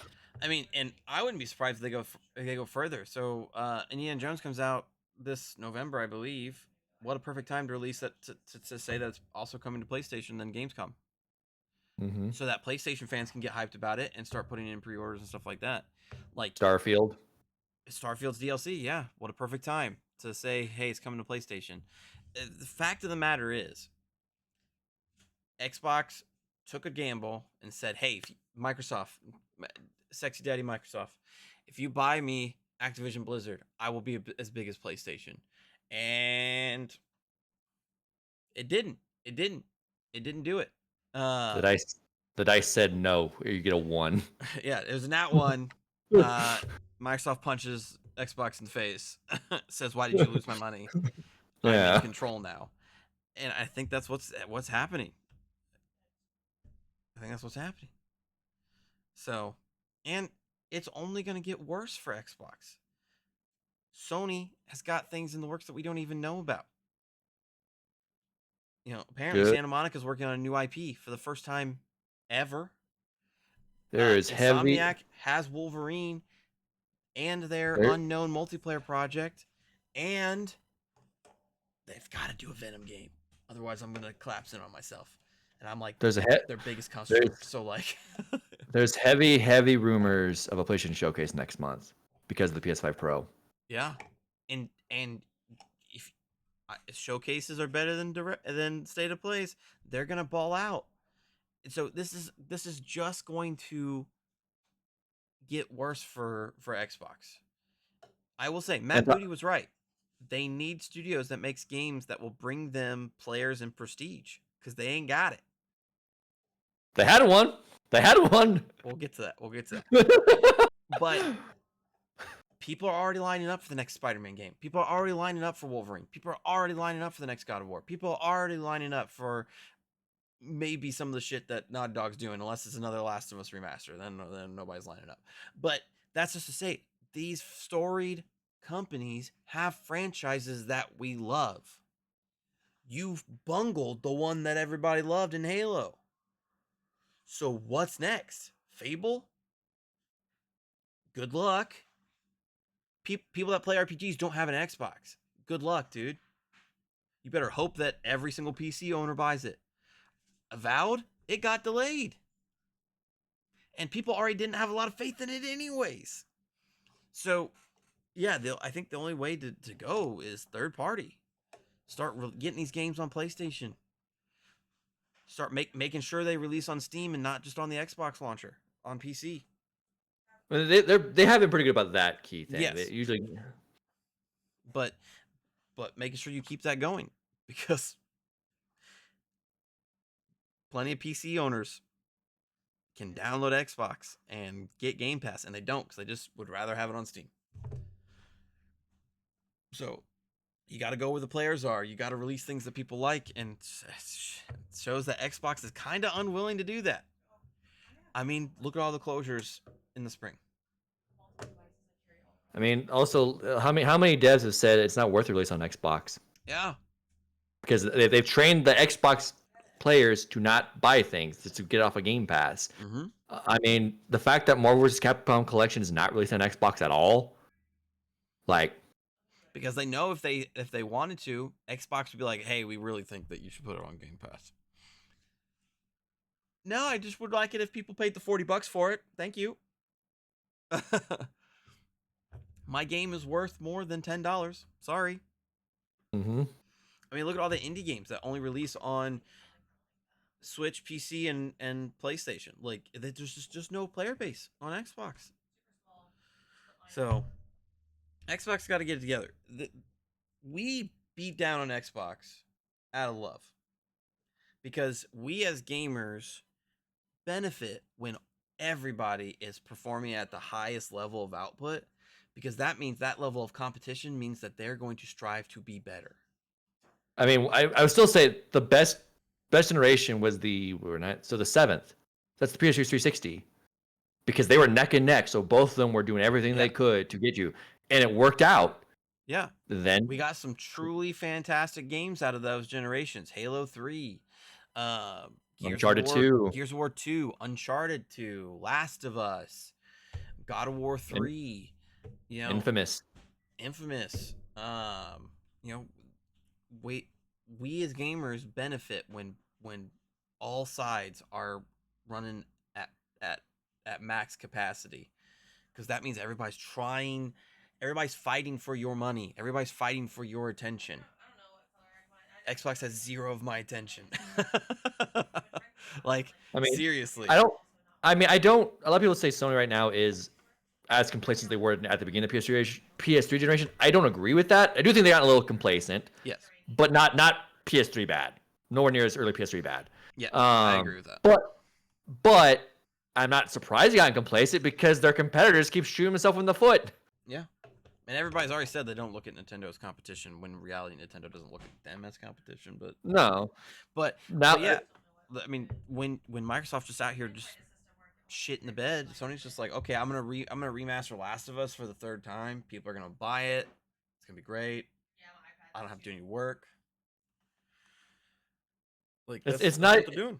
I mean, and I wouldn't be surprised if they go further. So, Indiana Jones comes out this November, I believe. What a perfect time to release that to say that it's also coming to PlayStation than Gamescom. Mm-hmm. So that PlayStation fans can get hyped about it and start putting in pre-orders and stuff like that. Like Starfield's DLC, yeah. What a perfect time to say, hey, it's coming to PlayStation. The fact of the matter is, Xbox took a gamble and said, hey, Microsoft, sexy daddy Microsoft, if you buy me Activision Blizzard, I will be as big as PlayStation. And it didn't do it. The dice said no. You get a 1. Yeah, it was a nat 1. Microsoft punches Xbox in the face. Says, "Why did you lose my money? I'm in control now." And I think that's what's happening. I think that's what's happening. So, and it's only going to get worse for Xbox. Sony has got things in the works that we don't even know about. Apparently Santa Monica's working on a new IP for the first time ever. There is Insomniac has Wolverine and their unknown multiplayer project, and they've got to do a Venom game. Otherwise, I'm gonna collapse in on myself. And I'm like There's their biggest customer. So like, there's heavy rumors of a PlayStation Showcase next month because of the PS5 Pro. yeah, and if showcases are better than state of plays, they're gonna ball out. So this is just going to get worse for Xbox. I will say Matt Booty was right. They need studios that makes games that will bring them players and prestige because they ain't got it. They had one. We'll get to that. But people are already lining up for the next Spider-Man game. People are already lining up for Wolverine. People are already lining up for the next God of War. People are already lining up for maybe some of the shit that Naughty Dog's doing, unless it's another Last of Us remaster. Then nobody's lining up. But that's just to say, these storied companies have franchises that we love. You've bungled the one that everybody loved in Halo. So what's next? Fable? Good luck. People that play RPGs don't have an Xbox. Good luck, dude. You better hope that every single PC owner buys it. Avowed, it got delayed. And people already didn't have a lot of faith in it anyways. So, yeah, I think the only way to go is third party. Start getting these games on PlayStation. Start making sure they release on Steam and not just on the Xbox launcher, on PC. They have been pretty good about that, Keith. Yes. They usually, but making sure you keep that going, because plenty of PC owners can download Xbox and get Game Pass, and they don't because they just would rather have it on Steam. So you got to go where the players are. You got to release things that people like, and it shows that Xbox is kind of unwilling to do that. I mean, look at all the closures in the spring. I mean, also, how many devs have said it's not worth the release on Xbox? Yeah. Because they've trained the Xbox players to not buy things, just to get off a Game Pass. Mm-hmm. I mean, the fact that Marvel vs. Capcom Collection is not released on Xbox at all, like, because they know if they wanted to, Xbox would be like, hey, we really think that you should put it on Game Pass. No, I just would like it if people paid the $40 for it. Thank you. My game is worth more than $10. Sorry. mm-hmm. I mean, look at all the indie games that only release on Switch, PC, and PlayStation. Like, there's just no player base on Xbox. So, Xbox got to get it together. We beat down on Xbox out of love, because we as gamers benefit when everybody is performing at the highest level of output, because that means that level of competition means that they're going to strive to be better. I mean, I would still say the best generation was the 7th. That's the PS3 360, because they were neck and neck. So both of them were doing everything they could to get you, and it worked out. Yeah. Then we got some truly fantastic games out of those generations. Halo 3, Uncharted 2, Gears of War 2, Uncharted 2, Last of Us, God of War 3, Infamous. We as gamers benefit when all sides are running at max capacity, because that means everybody's fighting for your money, everybody's fighting for your attention. Xbox has zero of my attention. Like, I mean, seriously. A lot of people say Sony right now is as complacent as they were at the beginning of the PS3 generation. I don't agree with that. I do think they got a little complacent. Yes. But not PS3 bad. Nowhere near as early PS3 bad. Yeah, I agree with that. But I'm not surprised they got complacent, because their competitors keep shooting themselves in the foot. Yeah. And everybody's already said they don't look at Nintendo as competition, when in reality Nintendo doesn't look at them as competition. But no. But yeah, I mean, when Microsoft just out here just shit in the bed, Sony's just like, okay, I'm gonna remaster Last of Us for the 3rd time. People are gonna buy it. It's gonna be great. I don't have to do any work. Like, it's not what they're doing.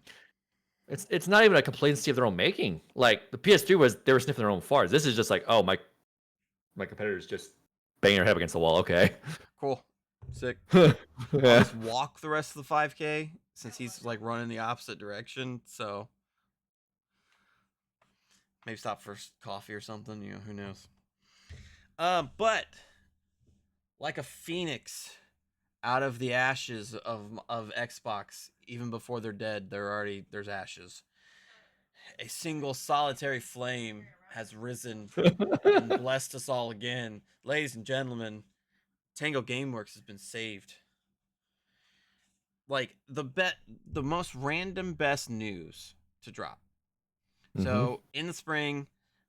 It's not even a complacency of their own making. Like, the PS3 they were sniffing their own farts. This is just like, oh, my competitor's just banging her head against the wall. Okay. Cool. Sick. Yeah. I'll just walk the rest of the 5K since he's like running the opposite direction. So maybe stop for coffee or something. You know, who knows? But like a phoenix out of the ashes of Xbox, even before they're dead, there's ashes. A single solitary flame has risen and blessed us all again. Ladies and gentlemen, Tango Gameworks has been saved. Like the most random best news to drop. Mm-hmm. So in the spring,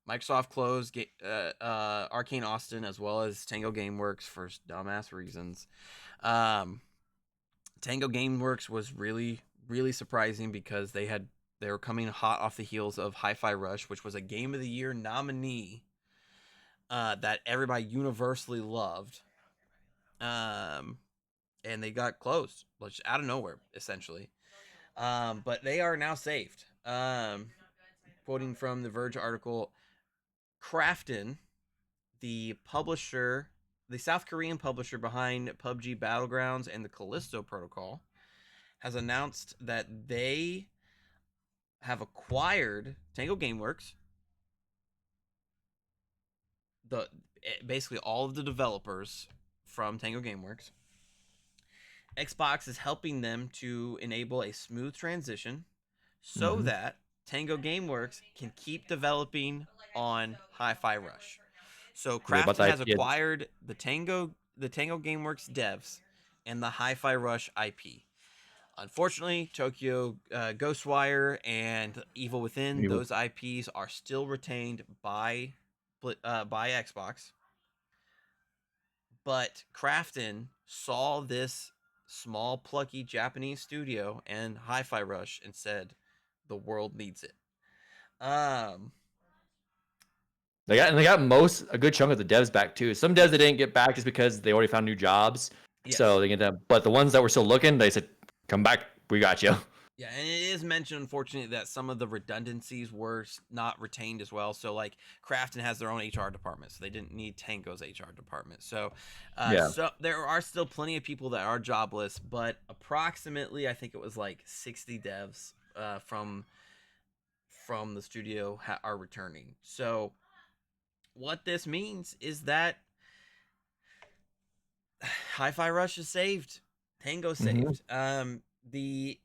Microsoft closed Arcane Austin as well as Tango Gameworks for dumbass reasons. Um, Tango Gameworks was really surprising because they were coming hot off the heels of Hi-Fi Rush, which was a Game of the Year nominee that everybody universally loved. Um, and they got closed, like out of nowhere, essentially. But they are now saved. Quoting from the Verge article, Krafton, the publisher, the South Korean publisher behind PUBG Battlegrounds and the Callisto Protocol, has announced that they have acquired Tango Gameworks, the basically all of the developers from Tango Gameworks. Xbox is helping them to enable a smooth transition so that Tango Gameworks can keep developing on Hi-Fi Rush. So About Krafton that, has yeah. acquired the Tango Gameworks devs and the Hi-Fi Rush IP. Unfortunately, Tokyo Ghostwire and Evil Within, those IPs are still retained by Xbox. But Krafton saw this small, plucky Japanese studio and Hi-Fi Rush and said, "The world needs it." Um, They got a good chunk of the devs back too. Some devs they didn't get back just because they already found new jobs. yes. So they get them. But the ones that were still looking, they said, "Come back, we got you." Yeah, and it is mentioned, unfortunately, that some of the redundancies were not retained as well. So, like, Krafton has their own HR department, so they didn't need Tango's HR department. So, Yeah. so there are still plenty of people that are jobless, but approximately, I think it was like 60 devs from the studio are returning. So, what this means is that Hi-Fi Rush is saved, Tango saved. The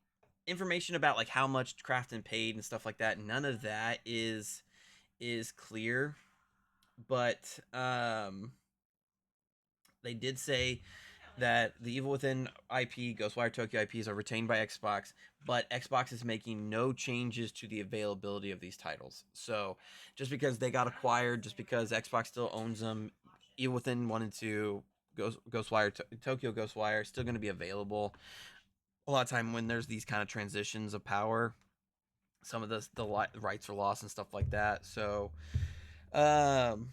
information about like how much Krafton paid and stuff like that, none of that is clear, but they did say that the Evil Within IP, Ghostwire Tokyo IPs are retained by Xbox, but Xbox is making no changes to the availability of these titles. So just because they got acquired, just because Xbox still owns them, Evil Within 1 and 2, Ghostwire, Tokyo Ghostwire, still going to be available. A lot of time when there's these kind of transitions of power, some of the rights are lost and stuff like that. Um,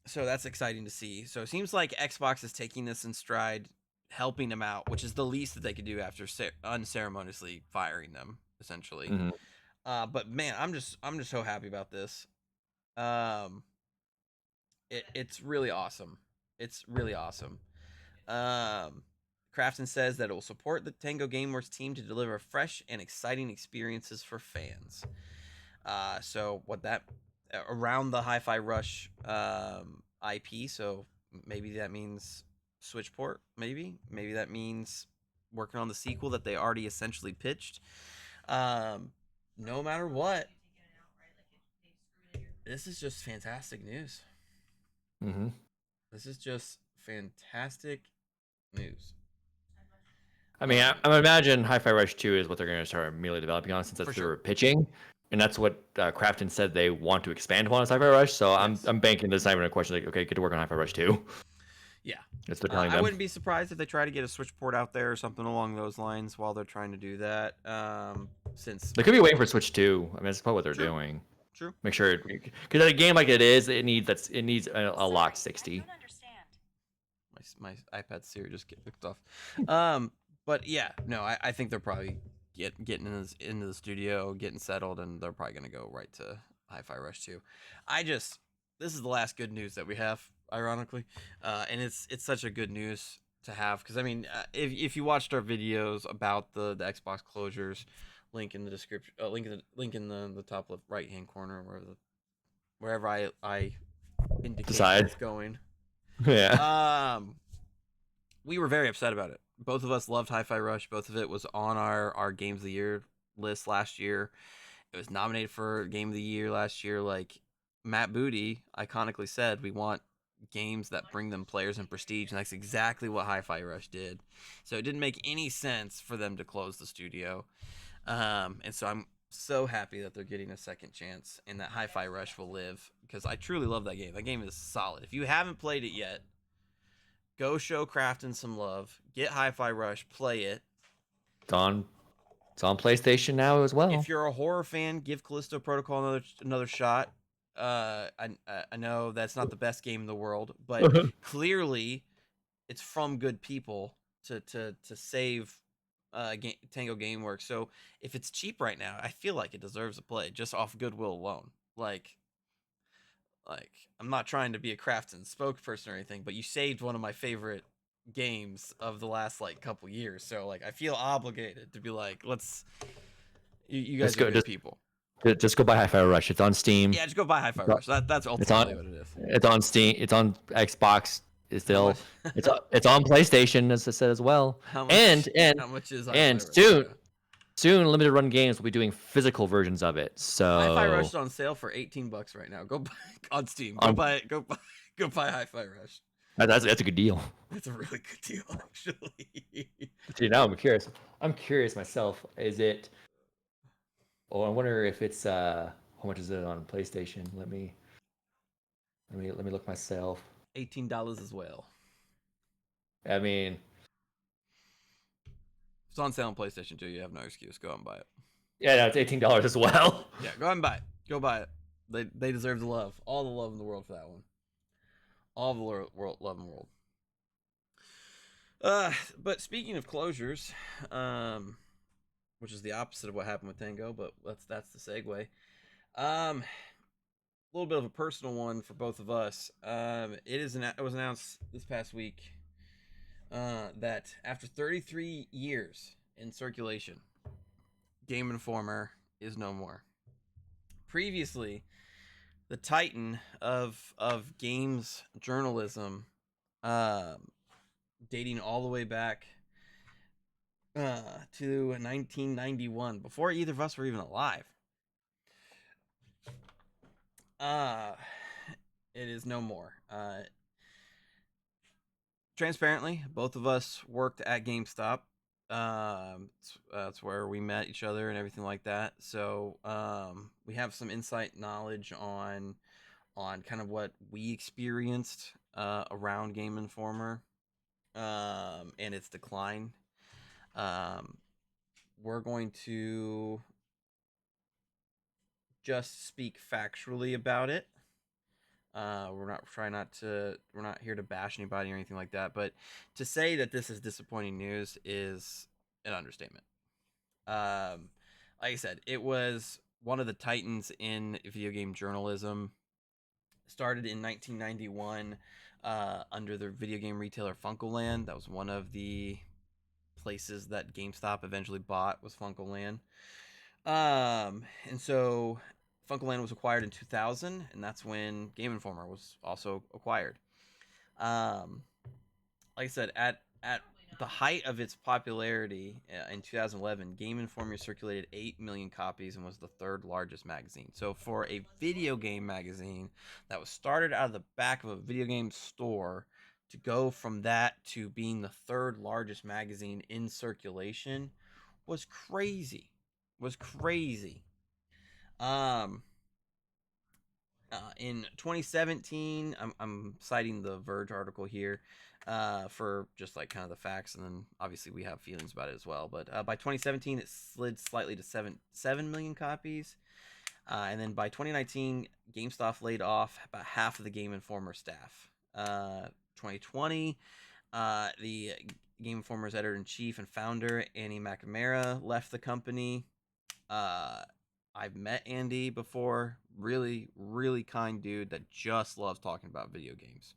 so that's exciting to see. So it seems like Xbox is taking this in stride, helping them out, which is the least that they could do after unceremoniously firing them, essentially. Mm-hmm. But man, I'm just so happy about this. Um, it's really awesome. It's really awesome. Um, Krafton says that it will support the Tango Gameworks team to deliver fresh and exciting experiences for fans. So what that around the Hi-Fi Rush IP. So maybe that means Switchport. Maybe that means working on the sequel that they already essentially pitched. No matter what, this is just fantastic news. Mm-hmm. This is just fantastic news. I mean, I imagine Hi-Fi Rush 2 is what they're going to start immediately developing on, since that's what they were pitching, and that's what Krafton said they want to expand upon as Hi-Fi Rush. So Yes. I'm banking this not even a question like, okay, get to work on Hi-Fi Rush 2. Yeah. That's what they're telling I them. wouldn't be surprised if they try to get a Switch port out there or something along those lines while they're trying to do that. Since They could be waiting for Switch 2. I mean, that's probably what they're True. doing. True. Make sure, because a game like it is, it needs a lock 60. My iPad Siri just get picked off. But yeah, no, I think they're probably getting into the studio, getting settled, and they're probably gonna go right to Hi-Fi Rush 2. This is the last good news that we have, ironically, and it's such a good news to have, because I mean, if you watched our videos about the Xbox closures, link in the description, link in the top left right hand corner, wherever I indicate Decide. it's going. Yeah. We were very upset about it. Both of us loved Hi-Fi Rush. Both of it was on our Games of the Year list last year. It was nominated for Game of the Year last year. Like Matt Booty iconically said, we want games that bring them players and prestige, and that's exactly what Hi-Fi Rush did. So it didn't make any sense for them to close the studio. And so I'm so happy that they're getting a second chance and that Hi-Fi Rush will live, because I truly love that game. That game is solid. If you haven't played it yet, go show Krafton some love. Get Hi-Fi Rush, play it. It's on PlayStation now as well. If you're a horror fan, give Callisto Protocol another shot. I know that's not the best game in the world, but clearly it's from good people to save Tango Gameworks. So if it's cheap right now, I feel like it deserves a play just off goodwill alone. Like I'm not trying to be a Krafton spokesperson or anything, but you saved one of my favorite games of the last like couple years. So like I feel obligated to be like, you guys are good people. Just go buy Hi-Fi Rush. It's on Steam. Yeah, just go buy Hi-Fi Rush. That's ultimately what it is. It's on Steam. It's on Xbox. It's still it's on PlayStation, as I said as well. How much is Hi-Fi Rush? Soon limited run games will be doing physical versions of it. So Hi-Fi Rush is on sale for $18 right now. Go buy on Steam. Go buy Hi-Fi Rush. That's a good deal. That's a really good deal, actually. See, now I'm curious. I'm curious myself. Is it? Oh, I wonder if it's how much is it on PlayStation? Let me look myself. $18 as well. I mean, it's on sale on PlayStation 2. You have no excuse. Go out and buy it. Yeah, no, it's $18 as well. Yeah, go ahead and buy it. Go buy it. They deserve the love. All the love in the world for that one. All the love in the world. But speaking of closures, which is the opposite of what happened with Tango, but that's the segue. A little bit of a personal one for both of us. It was announced this past week that after 33 years in circulation, Game Informer is no more. Previously, the titan of games journalism, dating all the way back to 1991, before either of us were even alive. It is no more. Transparently, both of us worked at GameStop. That's where we met each other and everything like that. So we have some insight knowledge on kind of what we experienced around Game Informer and its decline. We're going to just speak factually about it. We're not here to bash anybody or anything like that, but to say that this is disappointing news is an understatement. Like I said, it was one of the titans in video game journalism. Started in 1991 under the video game retailer Funkoland. That was one of the places that GameStop eventually bought, was Funkoland. And so Funkoland was acquired in 2000, and that's when Game Informer was also acquired. Like I said, at the height of its popularity in 2011, Game Informer circulated 8 million copies and was the third largest magazine. So for a video game magazine that was started out of the back of a video game store, to go from that to being the third largest magazine in circulation was crazy. In 2017, I'm citing the Verge article here for just like kind of the facts, and then obviously we have feelings about it as well. But by 2017, it slid slightly to 7 million copies, and then by 2019, GameStop laid off about half of the Game Informer staff. 2020, the Game Informer's editor-in-chief and founder, Andy McNamara, left the company. I've met Andy before. Really, really kind dude that just loves talking about video games.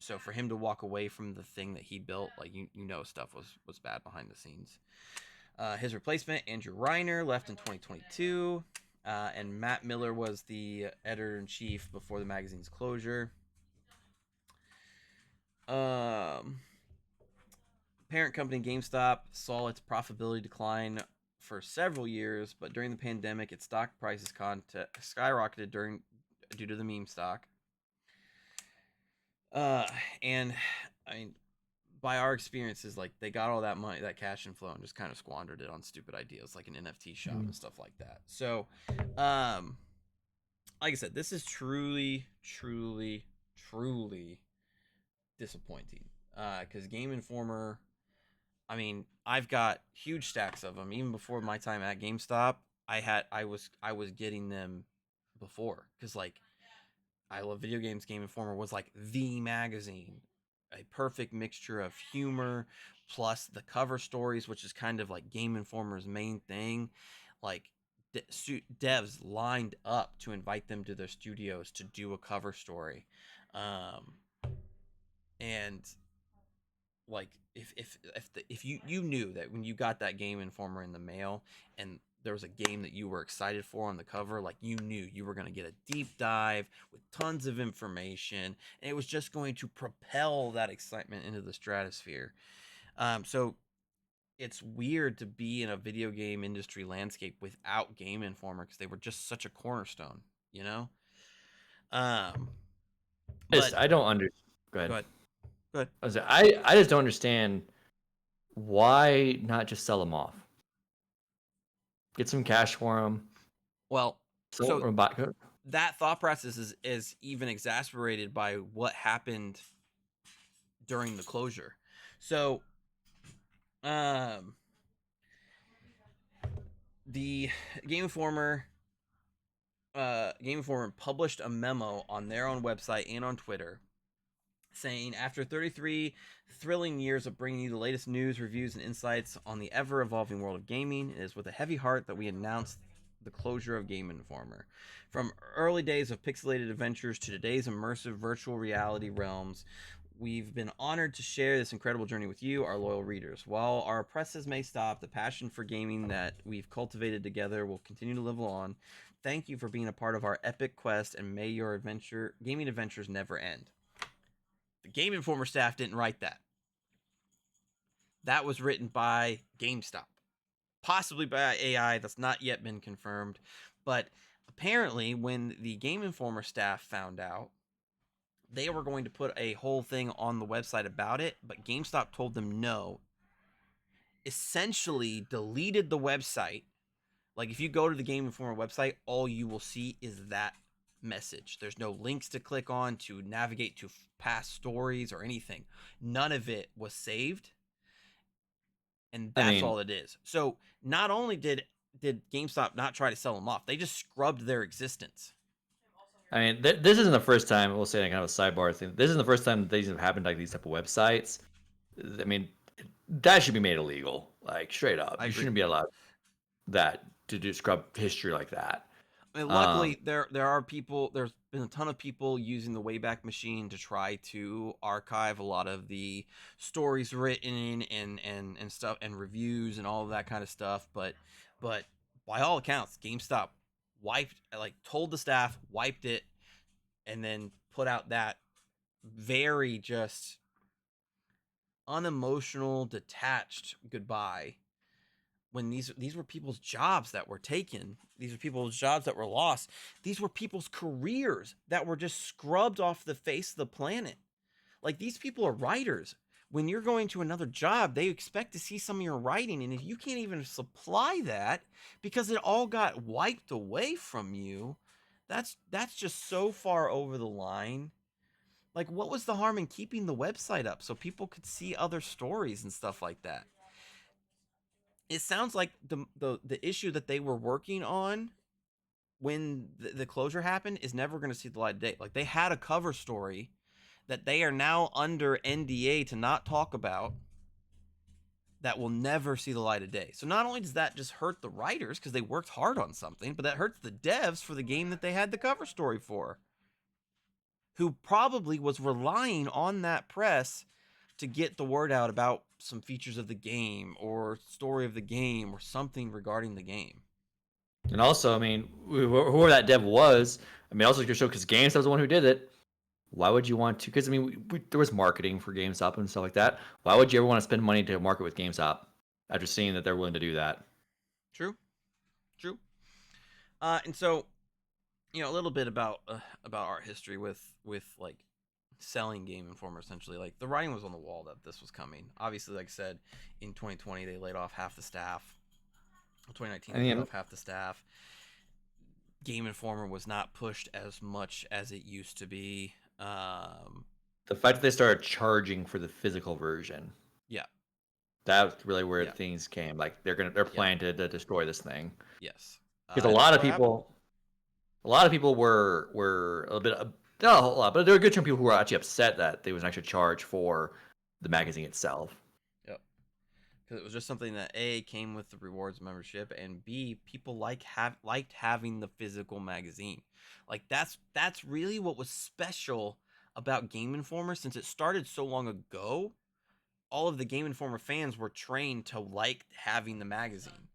So for him to walk away from the thing that he built, like stuff was bad behind the scenes. His replacement, Andrew Reiner, left in 2022, and Matt Miller was the editor-in-chief before the magazine's closure. Parent company GameStop saw its profitability decline for several years, but during the pandemic, its stock prices skyrocketed due to the meme stock. And I mean, by our experiences, like they got all that money, that cash inflow, and just kind of squandered it on stupid ideas like an NFT shop and stuff like that. So, like I said, this is truly, truly, truly disappointing. Because Game Informer, I mean, I've got huge stacks of them. Even before my time at GameStop, I was getting them before, because like I love video games. Game Informer was like the magazine, a perfect mixture of humor plus the cover stories, which is kind of like Game Informer's main thing. Like devs lined up to invite them to their studios to do a cover story, and like if you knew that when you got that Game Informer in the mail and there was a game that you were excited for on the cover, like you knew you were going to get a deep dive with tons of information, and it was just going to propel that excitement into the stratosphere. So it's weird to be in a video game industry landscape without Game Informer, because they were just such a cornerstone, you know. But I don't understand. Go ahead. go ahead. Go ahead. I just don't understand why not just sell them off. Get some cash for them. Well, so that thought process is even exacerbated by what happened during the closure. So, the Game Informer published a memo on their own website and on Twitter saying, after 33 thrilling years of bringing you the latest news, reviews, and insights on the ever-evolving world of gaming, it is with a heavy heart that we announce the closure of Game Informer. From early days of pixelated adventures to today's immersive virtual reality realms, we've been honored to share this incredible journey with you, our loyal readers. While our presses may stop, the passion for gaming that we've cultivated together will continue to live on. Thank you for being a part of our epic quest, and may your gaming adventures never end. The Game Informer staff didn't write that. That was written by GameStop, possibly by AI. That's not yet been confirmed. But apparently, when the Game Informer staff found out, they were going to put a whole thing on the website about it, but GameStop told them no. Essentially deleted the website. Like, if you go to the Game Informer website, all you will see is that message. There's no links to click on to navigate to past stories or anything. None of it was saved, and that's all it is. So not only did GameStop not try to sell them off, they just scrubbed their existence. I mean, this isn't the first time. We'll say kind of a sidebar thing. This isn't the first time that these have happened, like these type of websites. I mean, that should be made illegal, like straight up. You shouldn't be allowed that to do scrub history like that. I mean, luckily, there are people. There's been a ton of people using the Wayback Machine to try to archive a lot of the stories written and stuff, and reviews and all of that kind of stuff. But by all accounts, GameStop told the staff, wiped it, and then put out that very just unemotional, detached goodbye. When these were people's jobs that were taken, these were people's jobs that were lost, these were people's careers that were just scrubbed off the face of the planet. Like, these people are writers. When you're going to another job, they expect to see some of your writing, and if you can't even supply that because it all got wiped away from you, that's just so far over the line. Like, what was the harm in keeping the website up so people could see other stories and stuff like that? It sounds like the issue that they were working on when the closure happened is never going to see the light of day. Like, they had a cover story that they are now under NDA to not talk about that will never see the light of day. So not only does that just hurt the writers because they worked hard on something, but that hurts the devs for the game that they had the cover story for. who probably was relying on that press to get the word out about some features of the game or story of the game or something regarding the game. And also, I mean, whoever that dev was, I mean, also your show because GameStop was the one who did it. Why would you want to? Because I mean, there was marketing for GameStop and stuff like that. Why would you ever want to spend money to market with GameStop after seeing that they're willing to do that? True. And so, a little bit about our history with like selling Game Informer. Essentially, like the writing was on the wall that this was coming. Obviously, like I said, in 2020 they laid off half the staff. In 2019 they laid off half the staff. Game Informer was not pushed as much as it used to be. The fact that they started charging for the physical version, yeah, that's really where things came. Like they're planning to destroy this thing. Yes, because a lot of people were a bit, not a whole lot, but there were a good chunk of people who were actually upset that there was an extra charge for the magazine itself. Yep. Because it was just something that A, came with the rewards membership, and B, people liked having the physical magazine. Like that's really what was special about Game Informer. Since it started so long ago, all of the Game Informer fans were trained to like having the magazine.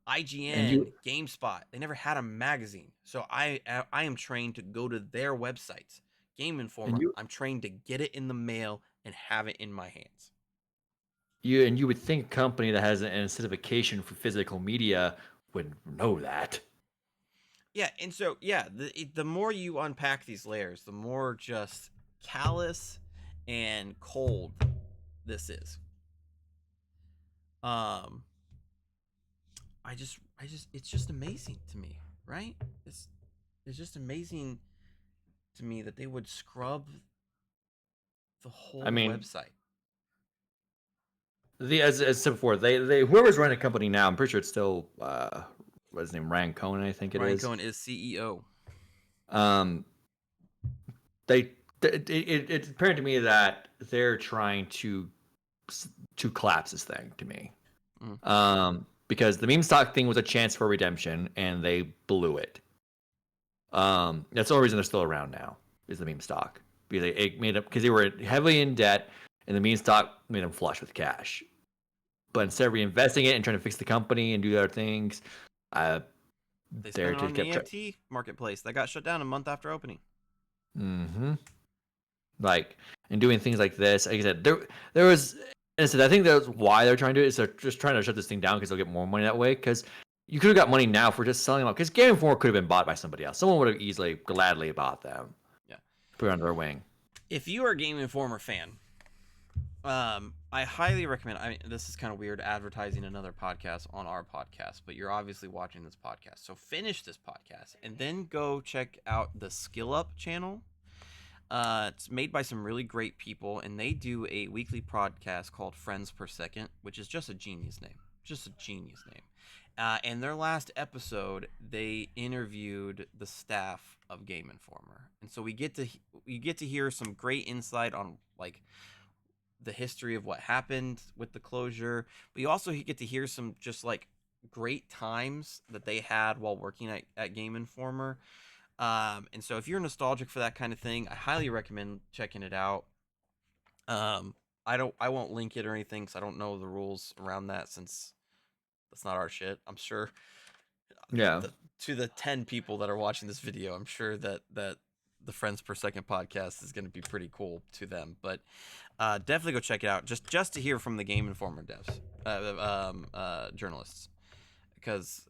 IGN, GameSpot, they never had a magazine. So I am trained to go to their websites. Game Informer, I'm trained to get it in the mail and have it in my hands. You would think a company that has an incentivization for physical media would know that. Yeah, and so the more you unpack these layers, the more just callous and cold this is. It's just amazing to me, right? It's just amazing to me that they would scrub the whole website. As said before, they whoever's running a company now, I'm pretty sure it's still what's his name, Ryan Cohen, I think it is. Ryan Cohen is CEO. It's apparent to me that they're trying to collapse this thing to me. Because the meme stock thing was a chance for redemption and they blew it. That's the only reason they're still around now is the meme stock, because they were heavily in debt and the meme stock made them flush with cash. But instead of reinvesting it and trying to fix the company and do other things, they spent it on the NFT marketplace that got shut down a month after opening. Like, and doing things like this, like I said, there was. And so I think that's why they're trying to do it. Is they're just trying to shut this thing down because they'll get more money that way. Because you could have got money now for just selling them. Because Game Informer could have been bought by somebody else. Someone would have easily, gladly bought them. Yeah, put it under their wing. If you are a Game Informer fan, I highly recommend. I mean, this is kind of weird advertising another podcast on our podcast, but you're obviously watching this podcast, so finish this podcast and then go check out the Skill Up channel. It's made by some really great people, and they do a weekly podcast called Friends Per Second, which is just a genius name. And their last episode, they interviewed the staff of Game Informer, and so you get to hear some great insight on like the history of what happened with the closure, but you also get to hear some just like great times that they had while working at Game Informer. And so if you're nostalgic for that kind of thing, I highly recommend checking it out. I won't link it or anything because I don't know the rules around that, since that's not our shit. I'm sure. Yeah. To the 10 people that are watching this video, I'm sure that the Friends Per Second podcast is going to be pretty cool to them. But definitely go check it out just to hear from the Game Informer devs, journalists, because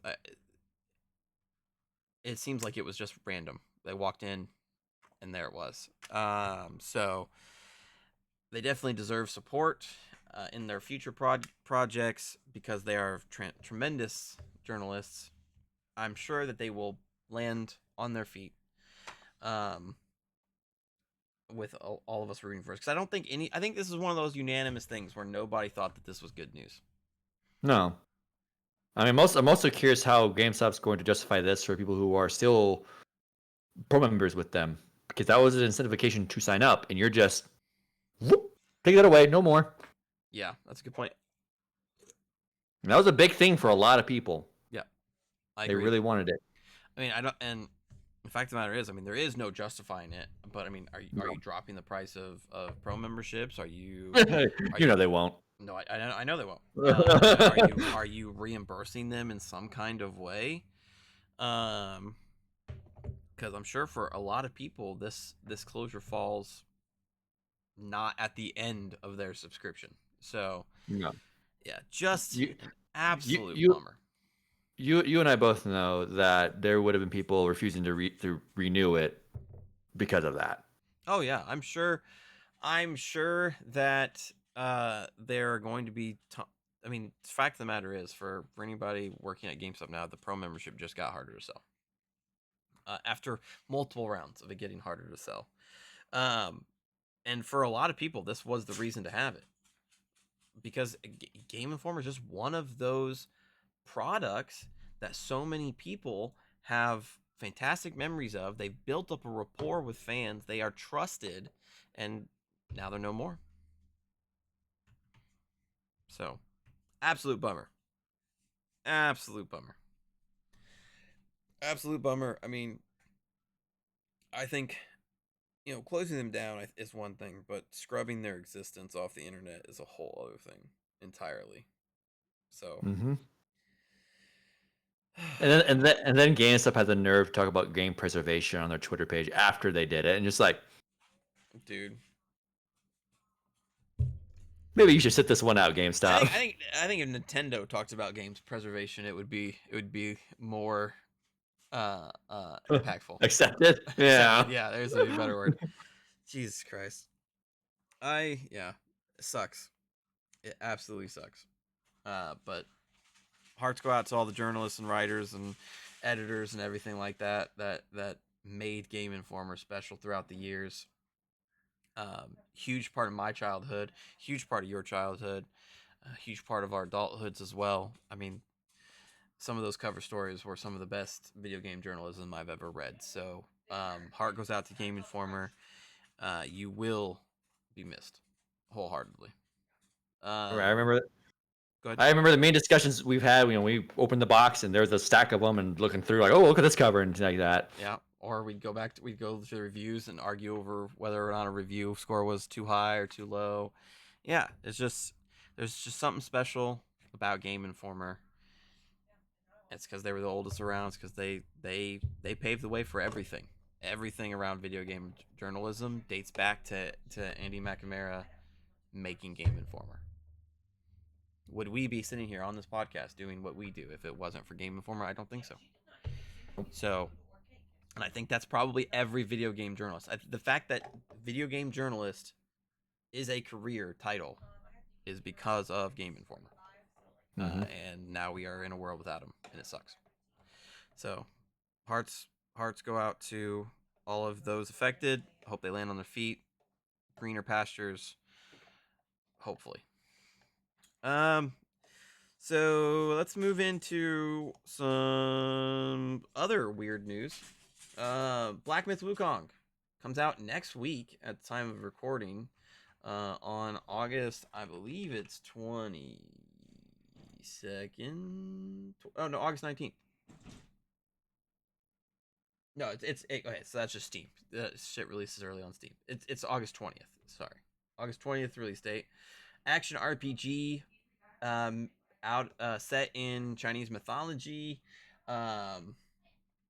it seems like it was just random. They walked in and there it was. So they definitely deserve support in their future projects, because they are tremendous journalists. I'm sure that they will land on their feet with all of us rooting for us, because I think this is one of those unanimous things where nobody thought that this was good news. No. I mean, I'm also curious how GameStop's going to justify this for people who are still pro members with them, because that was an incentivization to sign up, and you're just take that away, no more. Yeah, that's a good point. And that was a big thing for a lot of people. Yeah, they really wanted it. I mean, I don't, and The fact of the matter is, I mean, there is no justifying it. But I mean, are you dropping the price of pro memberships? Are you are You know you they won't. No, I know they won't. Are you reimbursing them in some kind of way? Um, because I'm sure for a lot of people, this closure falls not at the end of their subscription. So No. yeah, just You, you, absolute you, bummer. you and I both know that there would have been people refusing to renew it because of that. Oh yeah, I'm sure that there are going to be. I mean, the fact of the matter is, for anybody working at GameStop now, the pro membership just got harder to sell. After multiple rounds of it getting harder to sell. Um, and for a lot of people, this was the reason to have it, because Game Informer is just one of those products that so many people have fantastic memories of. They've built up a rapport with fans. They are trusted, and now they're no more. So, absolute bummer. Absolute bummer. Absolute bummer. I mean, I think closing them down is one thing, but scrubbing their existence off the internet is a whole other thing entirely. So, Mm-hmm. And then GameStop had the nerve to talk about game preservation on their Twitter page after they did it, and just like, dude, maybe you should sit this one out, I GameStop. think I think I think if Nintendo talked about games preservation, it would be more impactful. Accepted. Accepted. Yeah. Yeah, there's a better word. Jesus Christ. Yeah, it sucks. It absolutely sucks. But hearts go out to all the journalists and writers and editors and everything like that made Game Informer special throughout the years. Huge part of my childhood, huge part of your childhood, a huge part of our adulthoods as well. I mean, some of those cover stories were some of the best video game journalism I've ever read. So, heart goes out to Game Informer. You will be missed wholeheartedly. I Um, remember. Go ahead. I remember the main discussions we've had. We opened the box and there's a stack of them, and looking through like, oh, look at this cover and like that. Yeah, or we'd go to the reviews and argue over whether or not a review score was too high or too low. Yeah, there's just something special about Game Informer. It's because they were the oldest around. It's because they paved the way for everything. Everything around video game journalism dates back to Andy McNamara making Game Informer. Would we be sitting here on this podcast doing what we do if it wasn't for Game Informer? I don't think so. So, and I think that's probably every video game journalist. The fact that video game journalist is a career title is because of Game Informer. Mm-hmm. And now we are in a world without him, and it sucks. So, hearts go out to all of those affected. Hope they land on their feet, greener pastures, hopefully. So let's move into some other weird news. Black Myth Wukong comes out next week at the time of recording. On August, I believe it's 22nd. Oh no, August 19th. No, okay. So that's just Steam. Shit releases early on Steam. It's August 20th. Sorry, August 20th release date. Action RPG, out set in Chinese mythology,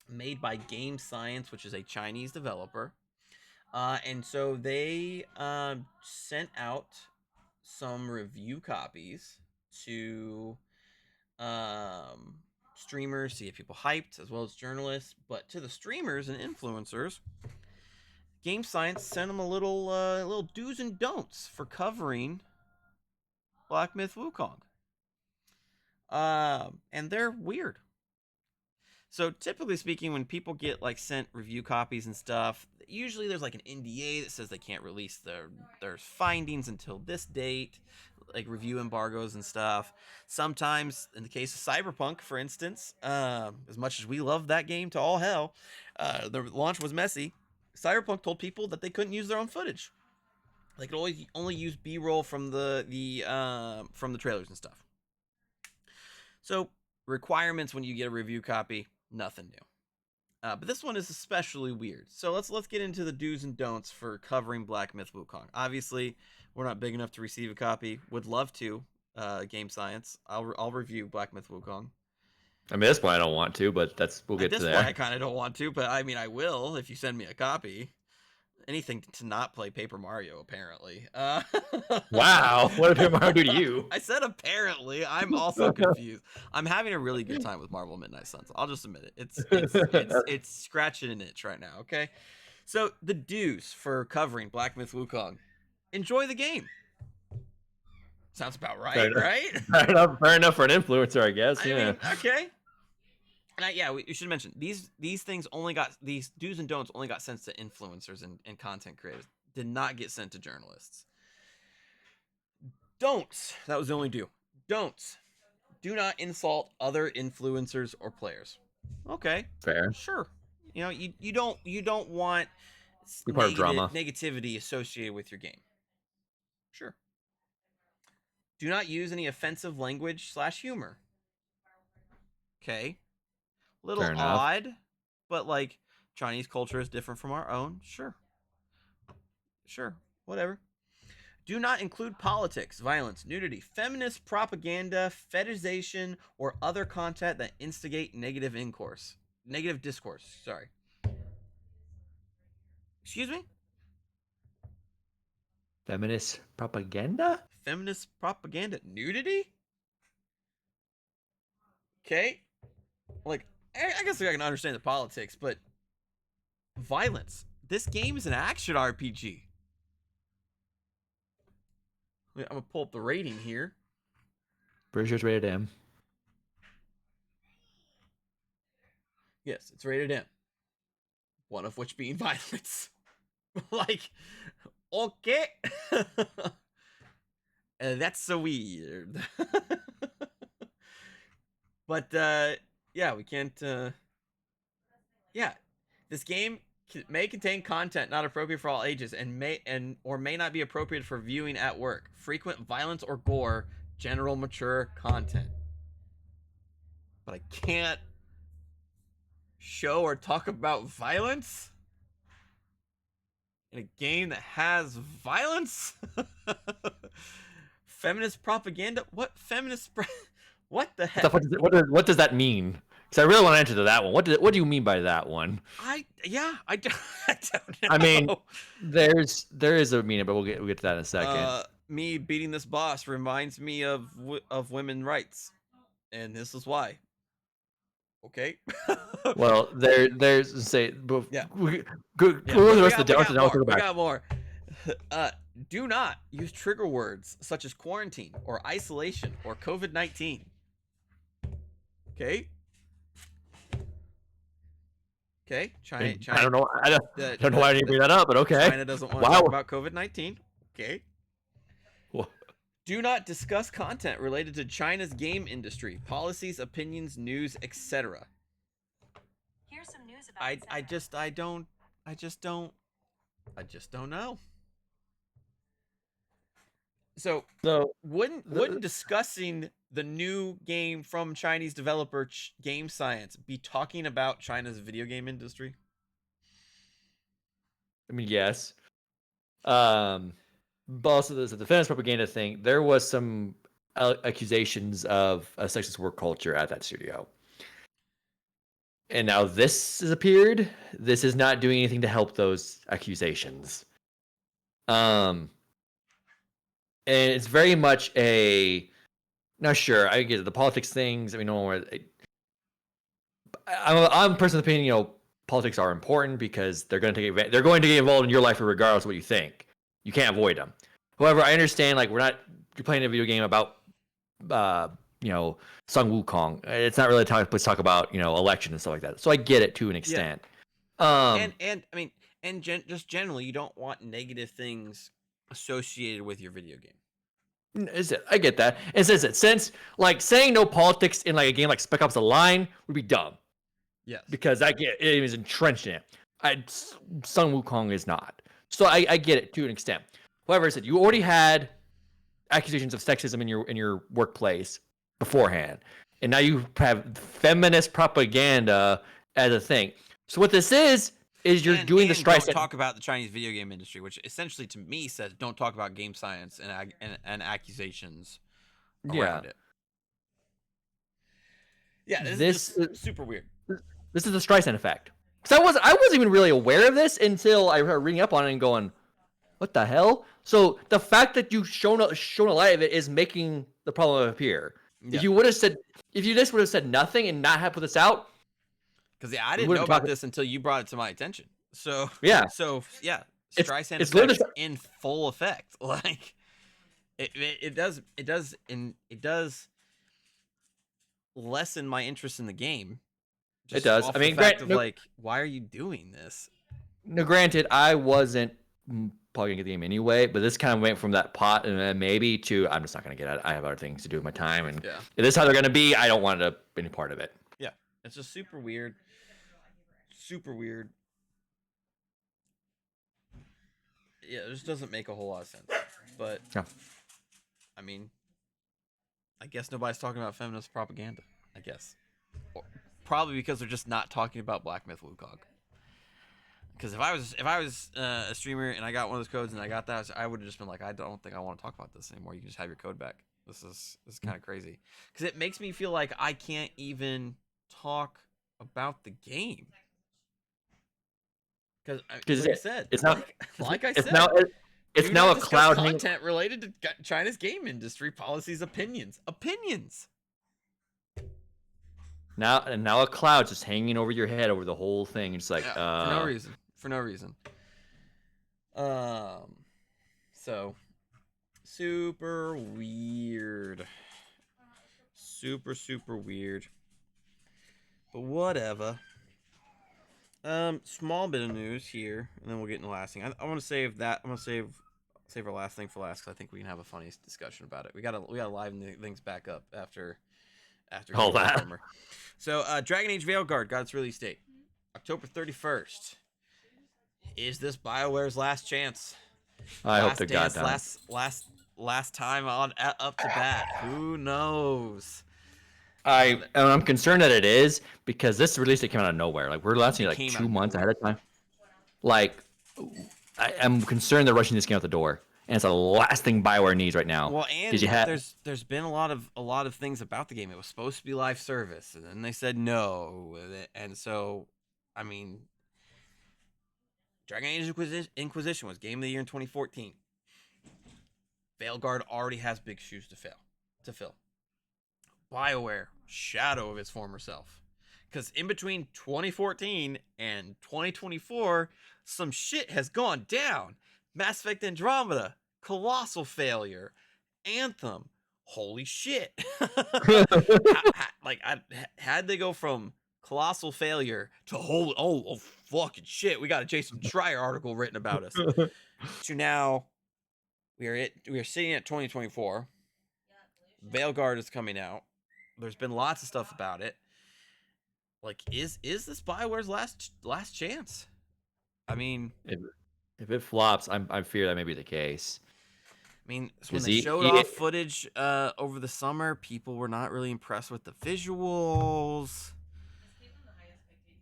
made by Game Science, which is a Chinese developer. And so they sent out some review copies to streamers to get people hyped, as well as journalists. But to the streamers and influencers, Game Science sent them a little do's and don'ts for covering Black Myth Wukong. And they're weird. So typically speaking, when people get like sent review copies and stuff, usually there's like an NDA that says they can't release their findings until this date, like review embargoes and stuff. Sometimes, in the case of Cyberpunk, for instance, as much as we love that game to all hell, the launch was messy. Cyberpunk told people that they couldn't use their own footage. They could always only use B-roll from the trailers and stuff. So requirements when you get a review copy, nothing new. But this one is especially weird. So let's get into the do's and don'ts for covering Black Myth Wukong. Obviously, we're not big enough to receive a copy. Would love to. Game Science. I'll review Black Myth Wukong. I mean, at this point, I don't want to, but we'll get to At this there. point, I kind of don't want to, but I mean, I will if you send me a copy. Anything to not play Paper Mario, apparently. Wow, what did Paper Mario do to you? I said apparently. I'm also confused. I'm having a really good time with Marvel Midnight Suns. I'll just admit it. It's scratching an itch right now. Okay, so the do's for covering Black Myth Wukong: enjoy the game. Sounds about right, right? Fair enough for an influencer, I guess. Yeah. I mean, okay. And yeah, we should mention these things these do's and don'ts only got sent to influencers and content creators. Did not get sent to journalists. Don'ts. That was the only do. Don'ts. Do not insult other influencers or players. Okay. Fair. Sure. You know, you don't want negativity associated with your game. Sure. Do not use any offensive language / humor. Okay. Little odd, but like Chinese culture is different from our own. Sure. Whatever. Do not include politics, violence, nudity, feminist propaganda, fetishization, or other content that instigate negative discourse. Sorry. Excuse me? Feminist propaganda? Feminist propaganda. Nudity? Okay. Like, I guess I can understand the politics, but violence. This game is an action RPG. I'm gonna pull up the rating here. Pretty sure it's rated M. Yes, it's rated M. One of which being violence. Like, okay. That's so weird. But, yeah, we can't, yeah. This game may contain content not appropriate for all ages and may not be appropriate for viewing at work. Frequent violence or gore, general mature content. But I can't show or talk about violence in a game that has violence? Feminist propaganda? What feminist? What the heck? What does that mean? Because I really want to answer to that one. What do you mean by that one? I don't know. I mean, there is a meaning, but we'll get to that in a second. Me beating this boss reminds me of women's rights, and this is why. Okay. Well, there's say, yeah. We got more. Do not use trigger words such as quarantine or isolation or COVID-19. Okay. Okay. China. I don't know. I don't know why I didn't bring that up, but okay. China doesn't want to talk about COVID-19. Okay. What? Do not discuss content related to China's game industry, policies, opinions, news, etc. Here's some news about I just don't know. So wouldn't discussing the new game from Chinese developer Game Science be talking about China's video game industry? I mean, yes. But also the feminist propaganda thing, there was some accusations of a sexist work culture at that studio. And now this has appeared. This is not doing anything to help those accusations. And it's very much now sure, I get it, the politics things. I mean, I'm personal opinion, politics are important because they're going to get involved in your life regardless of what you think. You can't avoid them. However, I understand, like, you're playing a video game about, Sun Wukong. It's not really time to talk about, election and stuff like that. So I get it to an extent. Yeah. Just generally, you don't want negative things associated with your video game. I get that. And since like saying no politics in like a game like Spec Ops: The Line would be dumb. Yes. Because it is entrenched in it. Sun Wukong is not. So I get it to an extent. However, I said you already had accusations of sexism in your workplace beforehand, and now you have feminist propaganda as a thing. So what this is you're doing the Streisand. Don't talk about the Chinese video game industry, which essentially to me says don't talk about game science and accusations around it. Yeah, this is super weird. This is the Streisand effect. Because I wasn't even really aware of this until I started reading up on it and going, what the hell? So the fact that you've shown a light of it is making the problem appear. Yeah. If you just would have said nothing and not have put this out. Because I didn't know about this until you brought it to my attention. So yeah. Streisand effect in full effect. Like it does lessen my interest in the game. It does. I mean, why are you doing this? No, granted, I wasn't probably gonna get the game anyway, but this kind of went from that pot and then maybe to I'm just not gonna get it. I have other things to do with my time, and if this is how they're gonna be, I don't want to be any part of it. Yeah, it's just super weird. Super weird. Yeah, it just doesn't make a whole lot of sense. But I mean, I guess nobody's talking about feminist propaganda. I guess, probably because they're just not talking about Black Myth Wukong. Because if I was a streamer and I got one of those codes and I got that, I would have just been like, I don't think I want to talk about this anymore. You can just have your code back. This is kind of crazy. Because it makes me feel like I can't even talk about the game. Because like I said, it's not like I said. It's now a cloud content related to China's game industry policies, opinions. Now a cloud just hanging over your head over the whole thing. It's like for no reason. So super weird. Super weird. But whatever. Small bit of news here, and then we'll get into the last thing. I want to save that. I'm gonna save our last thing for last because I think we can have a funny discussion about it. We gotta liven things back up after all that. So, Dragon Age Veilguard got its release date, October 31st. Is this BioWare's last chance? I hope to God last time on up to bat. Who knows? I'm concerned that it is because this release date came out of nowhere. Like we're launching like 2 months ahead of time. Like I'm concerned they're rushing this game out the door, and it's the last thing BioWare needs right now. Well, and there's been a lot of things about the game. It was supposed to be live service, and then they said no, and so I mean, Dragon Age Inquisition was Game of the Year in 2014. Veilguard already has big shoes to fill. BioWare, shadow of its former self. Because in between 2014 and 2024, some shit has gone down. Mass Effect Andromeda, colossal failure. Anthem, holy shit. How'd they go from colossal failure to fucking shit, we got a Jason Schreier article written about us, to now we are sitting at 2024. Veilguard is coming out. There's been lots of stuff about it. Like, is this BioWare's last chance? I mean, if it flops, I fear that may be the case. I mean, when they showed off footage over the summer, people were not really impressed with the visuals.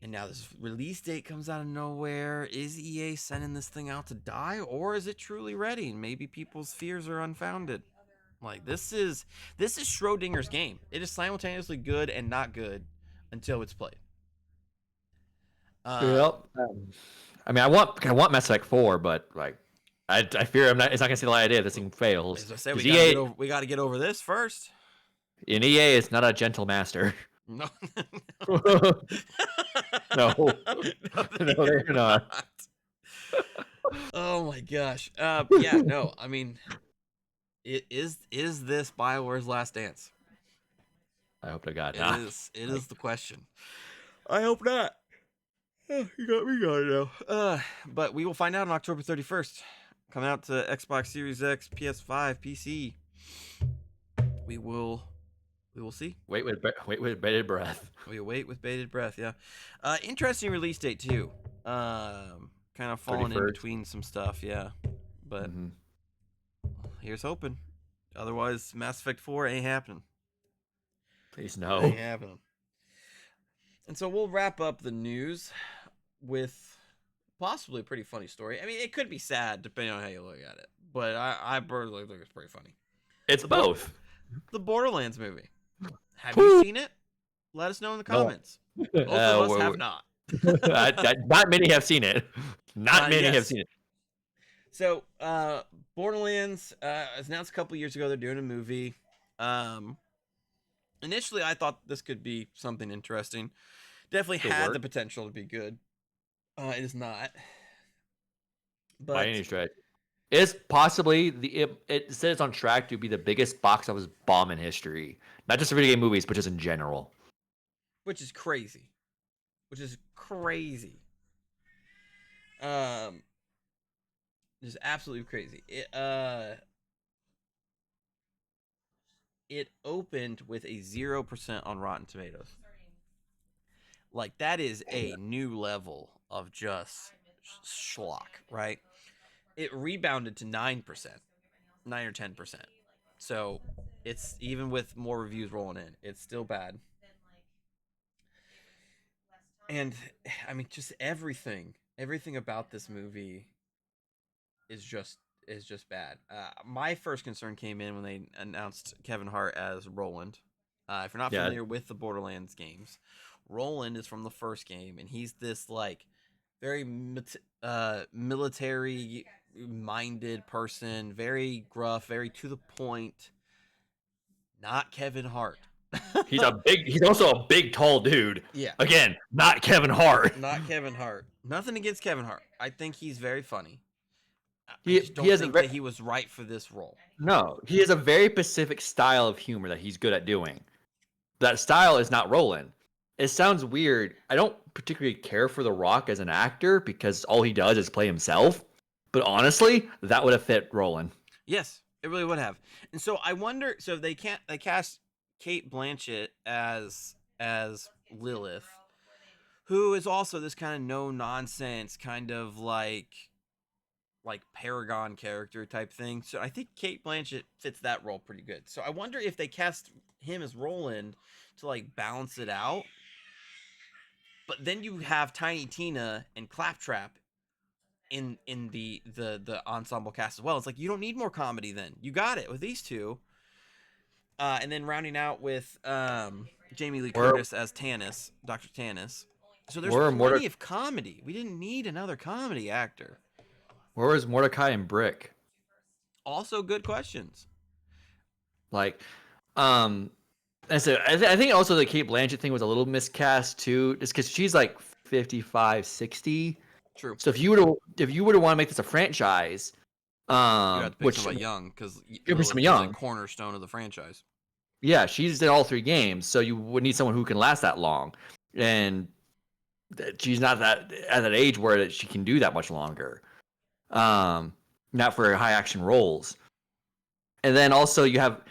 And now this release date comes out of nowhere. Is EA sending this thing out to die, or is it truly ready? Maybe people's fears are unfounded. Like, this is Schrodinger's game. It is simultaneously good and not good until it's played. I mean, I want Mass Effect 4, but like, I fear it's not gonna see the light of day if this thing fails. As I said, we got to get over this first. And EA is not a gentle master. No. No, they're not. Oh my gosh. I mean, is this BioWare's last dance? I hope to God not. It is the question. I hope not. Oh, you got it now. But we will find out on October 31st. Coming out to Xbox Series X, PS5, PC. We will see. Wait with bated breath. We wait with bated breath. Yeah. Interesting release date too. Kind of falling 31st. In between some stuff. Yeah. But here's hoping. Otherwise, Mass Effect 4 ain't happening. Please no. Ain't happening. And so we'll wrap up the news with possibly a pretty funny story. I mean, it could be sad depending on how you look at it, but I personally think it's pretty funny. It's both. The Borderlands movie. Have you seen it? Let us know in the No. comments. Both of us have not. Not many have seen it. Not many have seen it. So, Borderlands was announced a couple years ago. They're doing a movie. Initially, I thought this could be something interesting. Definitely had the potential to be good. It is not. But By any stretch. It's possibly it says it's on track to be the biggest box office bomb in history. Not just for video game movies, but just in general. Which is crazy. Just absolutely crazy. It opened with a 0% on Rotten Tomatoes. Like, that is a new level of just schlock, right? It rebounded to 9%, 9 or 10%. So it's, even with more reviews rolling in, it's still bad. And I mean, just everything about this movie is just bad. My first concern came in when they announced Kevin Hart as Roland. If you're not familiar with the Borderlands games, Roland is from the first game, and he's this like very military minded person, very gruff, very to the point. Not Kevin Hart. He's also a big, tall dude. Yeah. Again, not Kevin Hart. Not Kevin Hart. Nothing against Kevin Hart. I think he's very funny. I just don't think that he was right for this role. No, he has a very specific style of humor that he's good at doing. That style is not Roland. It sounds weird. I don't particularly care for The Rock as an actor because all he does is play himself. But honestly, that would have fit Roland. Yes, it really would have. And so I wonder. So they cast Cate Blanchett as Lilith, who is also this kind of no nonsense, kind of like Paragon character type thing. So I think Cate Blanchett fits that role pretty good. So I wonder if they cast him as Roland to like balance it out. But then you have Tiny Tina and Claptrap in the ensemble cast as well. It's like, you don't need more comedy then. You got it with these two. And then rounding out with Jamie Lee Curtis as Tannis, Dr. Tannis. So there's plenty of comedy. We didn't need another comedy actor. Where was Mordecai and Brick? Also good questions. Like, and so I think also the Cate Blanchett thing was a little miscast too, just because she's like 55, 60. True. So if you were to want to make this a franchise, you have to pick somebody young, because somebody young, a cornerstone of the franchise. Yeah, she's in all 3 games, so you would need someone who can last that long, and she's not at that age where she can do that much longer. Not for high action roles. And then also you have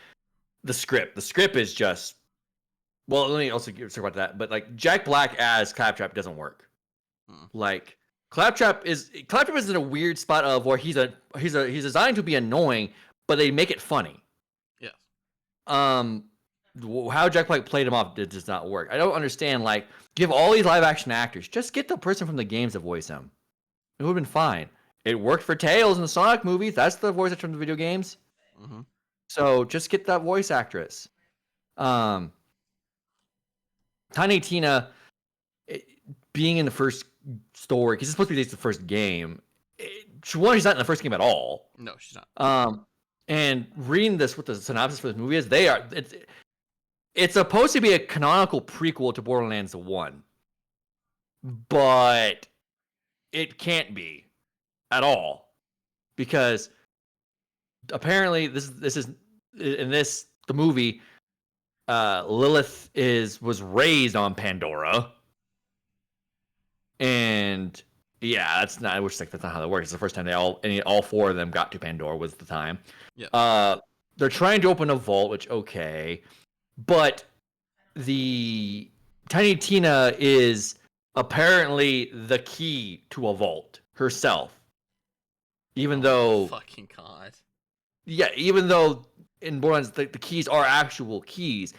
the script. The script is just, well, let me also talk about that. But like, Jack Black as Claptrap doesn't work. Like, Claptrap is in a weird spot of where he's designed to be annoying, but they make it funny. Yes. How Jack Black played him off does not work. I don't understand. Like, you have all these live action actors, just get the person from the games to voice him. It would have been fine. It worked for Tails in the Sonic movies. That's the voice actor from the video games. Mm-hmm. So just get that voice actress. Tiny Tina being in the first story, because it's supposed to be the first game. She's not in the first game at all. No, she's not. And reading this, what the synopsis for this movie is, it's supposed to be a canonical prequel to Borderlands 1, but it can't be at all, because apparently this is in the movie, Lilith was raised on Pandora, and yeah, that's not how that works. It's the first time all 4 of them got to Pandora was the time. Yeah. They're trying to open a vault, which okay, but the Tiny Tina is apparently the key to a vault herself. Even though fucking God. Yeah, even though in Borderlands the keys are actual keys,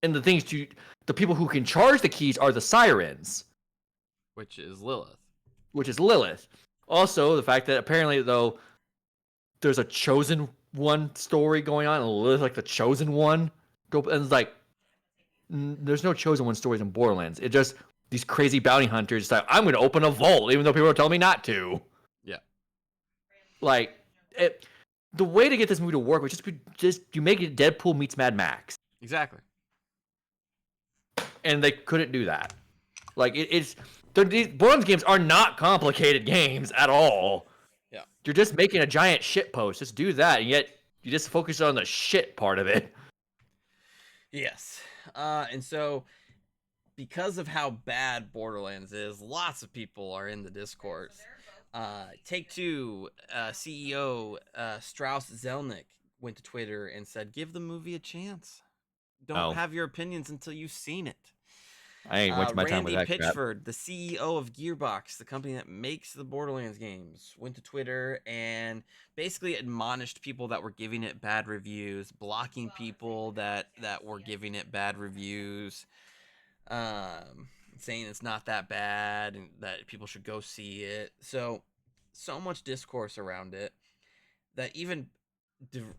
and the people who can charge the keys are the sirens, which is Lilith. which is Lilith. Also, the fact that apparently though there's a chosen one story going on, and Lilith like the chosen one. And it's like there's no chosen one stories in Borderlands. It just these crazy bounty hunters like I'm going to open a vault even though people are telling me not to. Yeah. Like the way to get this movie to work was just you make it Deadpool meets Mad Max. Exactly. And they couldn't do that. Like these Borderlands games are not complicated games at all. Yeah. You're just making a giant shit post. Just do that, and yet you just focus on the shit part of it. Yes. And so because of how bad Borderlands is, lots of people are in the Discord. Take-Two CEO Strauss Zelnick went to Twitter and said, "Give the movie a chance. Don't have your opinions until you've seen it." I ain't wasting my time with that Randy crap. Pitchford, the CEO of Gearbox, the company that makes the Borderlands games, went to Twitter and basically admonished people that were giving it bad reviews, blocking people that were giving it bad reviews, saying it's not that bad and that people should go see it. So much discourse around it that even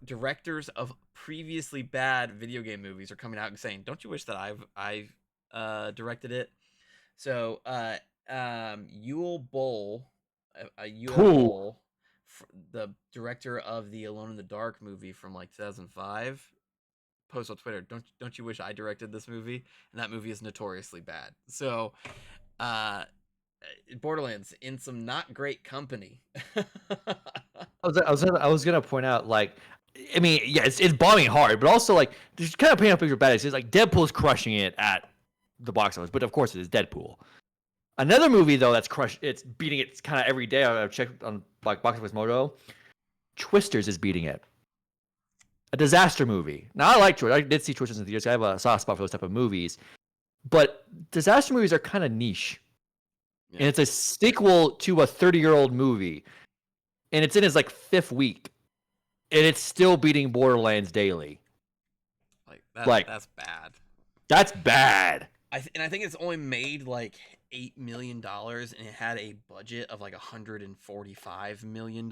directors of previously bad video game movies are coming out and saying, "Don't you wish that I've directed it?" So Yul Boll, the director of the Alone in the Dark movie from like 2005, posts on Twitter, "Don't you wish I directed this movie?" And that movie is notoriously bad. So Borderlands in some not great company. I was gonna point out, like, I mean, yeah, it's bombing hard, but also like there's kind of painting a picture of bad. It's like Deadpool's crushing it at the box office, but of course it is Deadpool. Another movie though that's it's beating it kind of every day. I've checked on like Box Office Mojo. Twisters is beating it. A disaster movie. Now I like Twisters. I did see Twisters in the theaters. I have a soft spot for those type of movies, but disaster movies are kind of niche. Yeah. And it's a sequel to a 30-year-old movie, and it's in its like 5th week, and it's still beating Borderlands daily. That's bad. That's bad. I think it's only made like $8 million, and it had a budget of like $145 million.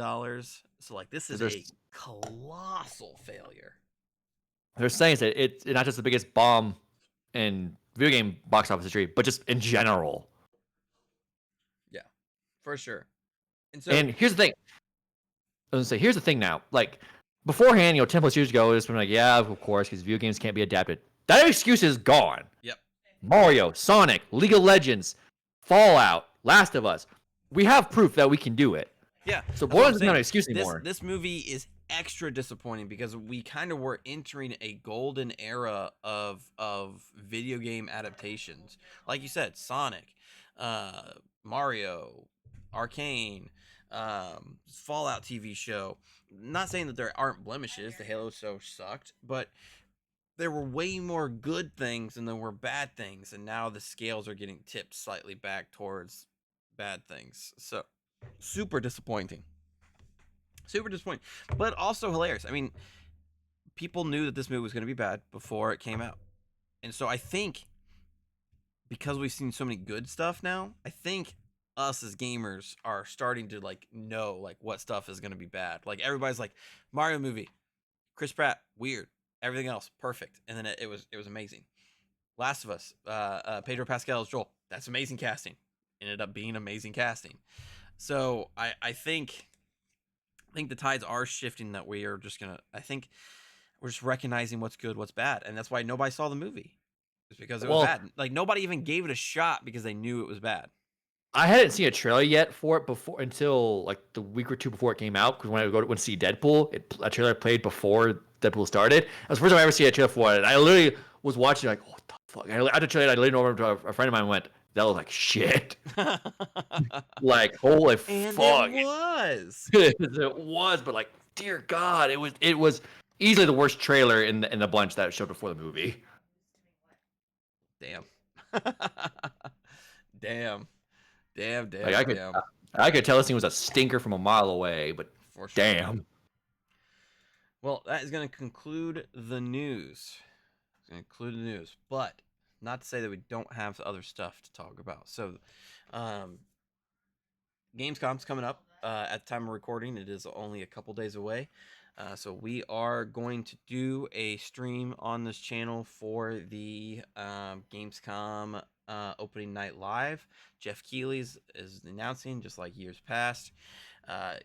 So like this is a colossal failure. They're saying that it's not just the biggest bomb in video game box office history, but just in general. Yeah, for sure. And here's the thing. I was gonna say, here's the thing now. Like beforehand, 10+ years ago, it's been like, yeah, of course, because video games can't be adapted. That excuse is gone. Yep. Mario, Sonic, League of Legends, Fallout, Last of Us. We have proof that we can do it. Yeah. So Borderlands is not an excuse anymore. This movie is extra disappointing because we kind of were entering a golden era of video game adaptations. Like you said, Sonic, Mario, Arcane, Fallout TV show. Not saying that there aren't blemishes. The Halo show sucked, but there were way more good things than there were bad things, and now the scales are getting tipped slightly back towards bad things. So super disappointing. Super disappointing, but also hilarious. I mean, people knew that this movie was going to be bad before it came out, and so I think because we've seen so many good stuff now, I think us as gamers are starting to like know like what stuff is going to be bad. Like everybody's like, Mario movie, Chris Pratt, weird. Everything else perfect, and then it was amazing. Last of Us, Pedro Pascal as Joel, that's amazing casting. Ended up being amazing casting. So I think the tides are shifting that we are just gonna. I think we're just recognizing what's good, what's bad, and that's why nobody saw the movie. It's because it was bad. Like nobody even gave it a shot because they knew it was bad. I hadn't seen a trailer yet for it until like the week or two before it came out. Because when I went to see Deadpool, a trailer played before Deadpool started. It was the first time I ever seen a trailer for it. And I literally was watching like, what the fuck? And after the trailer, I leaned over to a friend of mine and went, that was like shit. Like holy and fuck! It was. It was, but like dear God, it was easily the worst trailer in the bunch that showed before the movie. Damn. Damn. Like, I could tell this thing was a stinker from a mile away, but for sure. Damn. Well, that is going to conclude the news. But not to say that we don't have other stuff to talk about. So, Gamescom's coming up. At the time of recording, it is only a couple days away. So we are going to do a stream on this channel for the Gamescom opening night live. Jeff Keighley's is announcing, just like years past.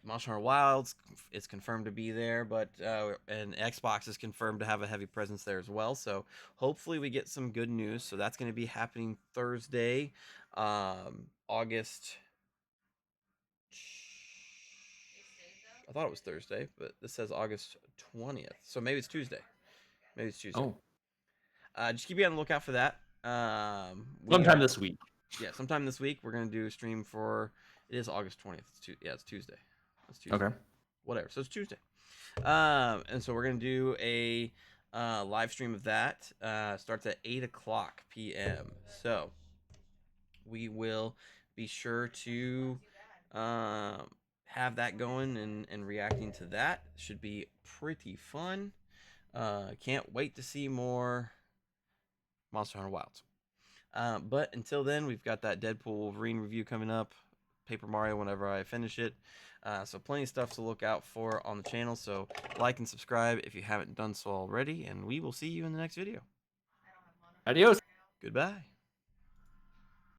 Monster Hunter Wilds is confirmed to be there, but and Xbox is confirmed to have a heavy presence there as well. So hopefully we get some good news. So that's going to be happening Thursday, August. I thought it was Thursday, but this says August 20th. So maybe it's Tuesday. Maybe it's Tuesday. Oh, Just keep you on the lookout for that. sometime this week. Yeah, sometime this week we're gonna do a stream for. It is August 20th. It's Tuesday. It's Tuesday. Okay. Whatever. So it's Tuesday. And so we're gonna do a live stream of that. Starts at 8:00 p.m. So we will be sure to have that going and reacting to that. Should be pretty fun. Can't wait to see more Monster Hunter Wilds. But until then, we've got that Deadpool Wolverine review coming up, Paper Mario whenever I finish it. So plenty of stuff to look out for on the channel. So like and subscribe if you haven't done so already, and we will see you in the next video. Adios. Goodbye.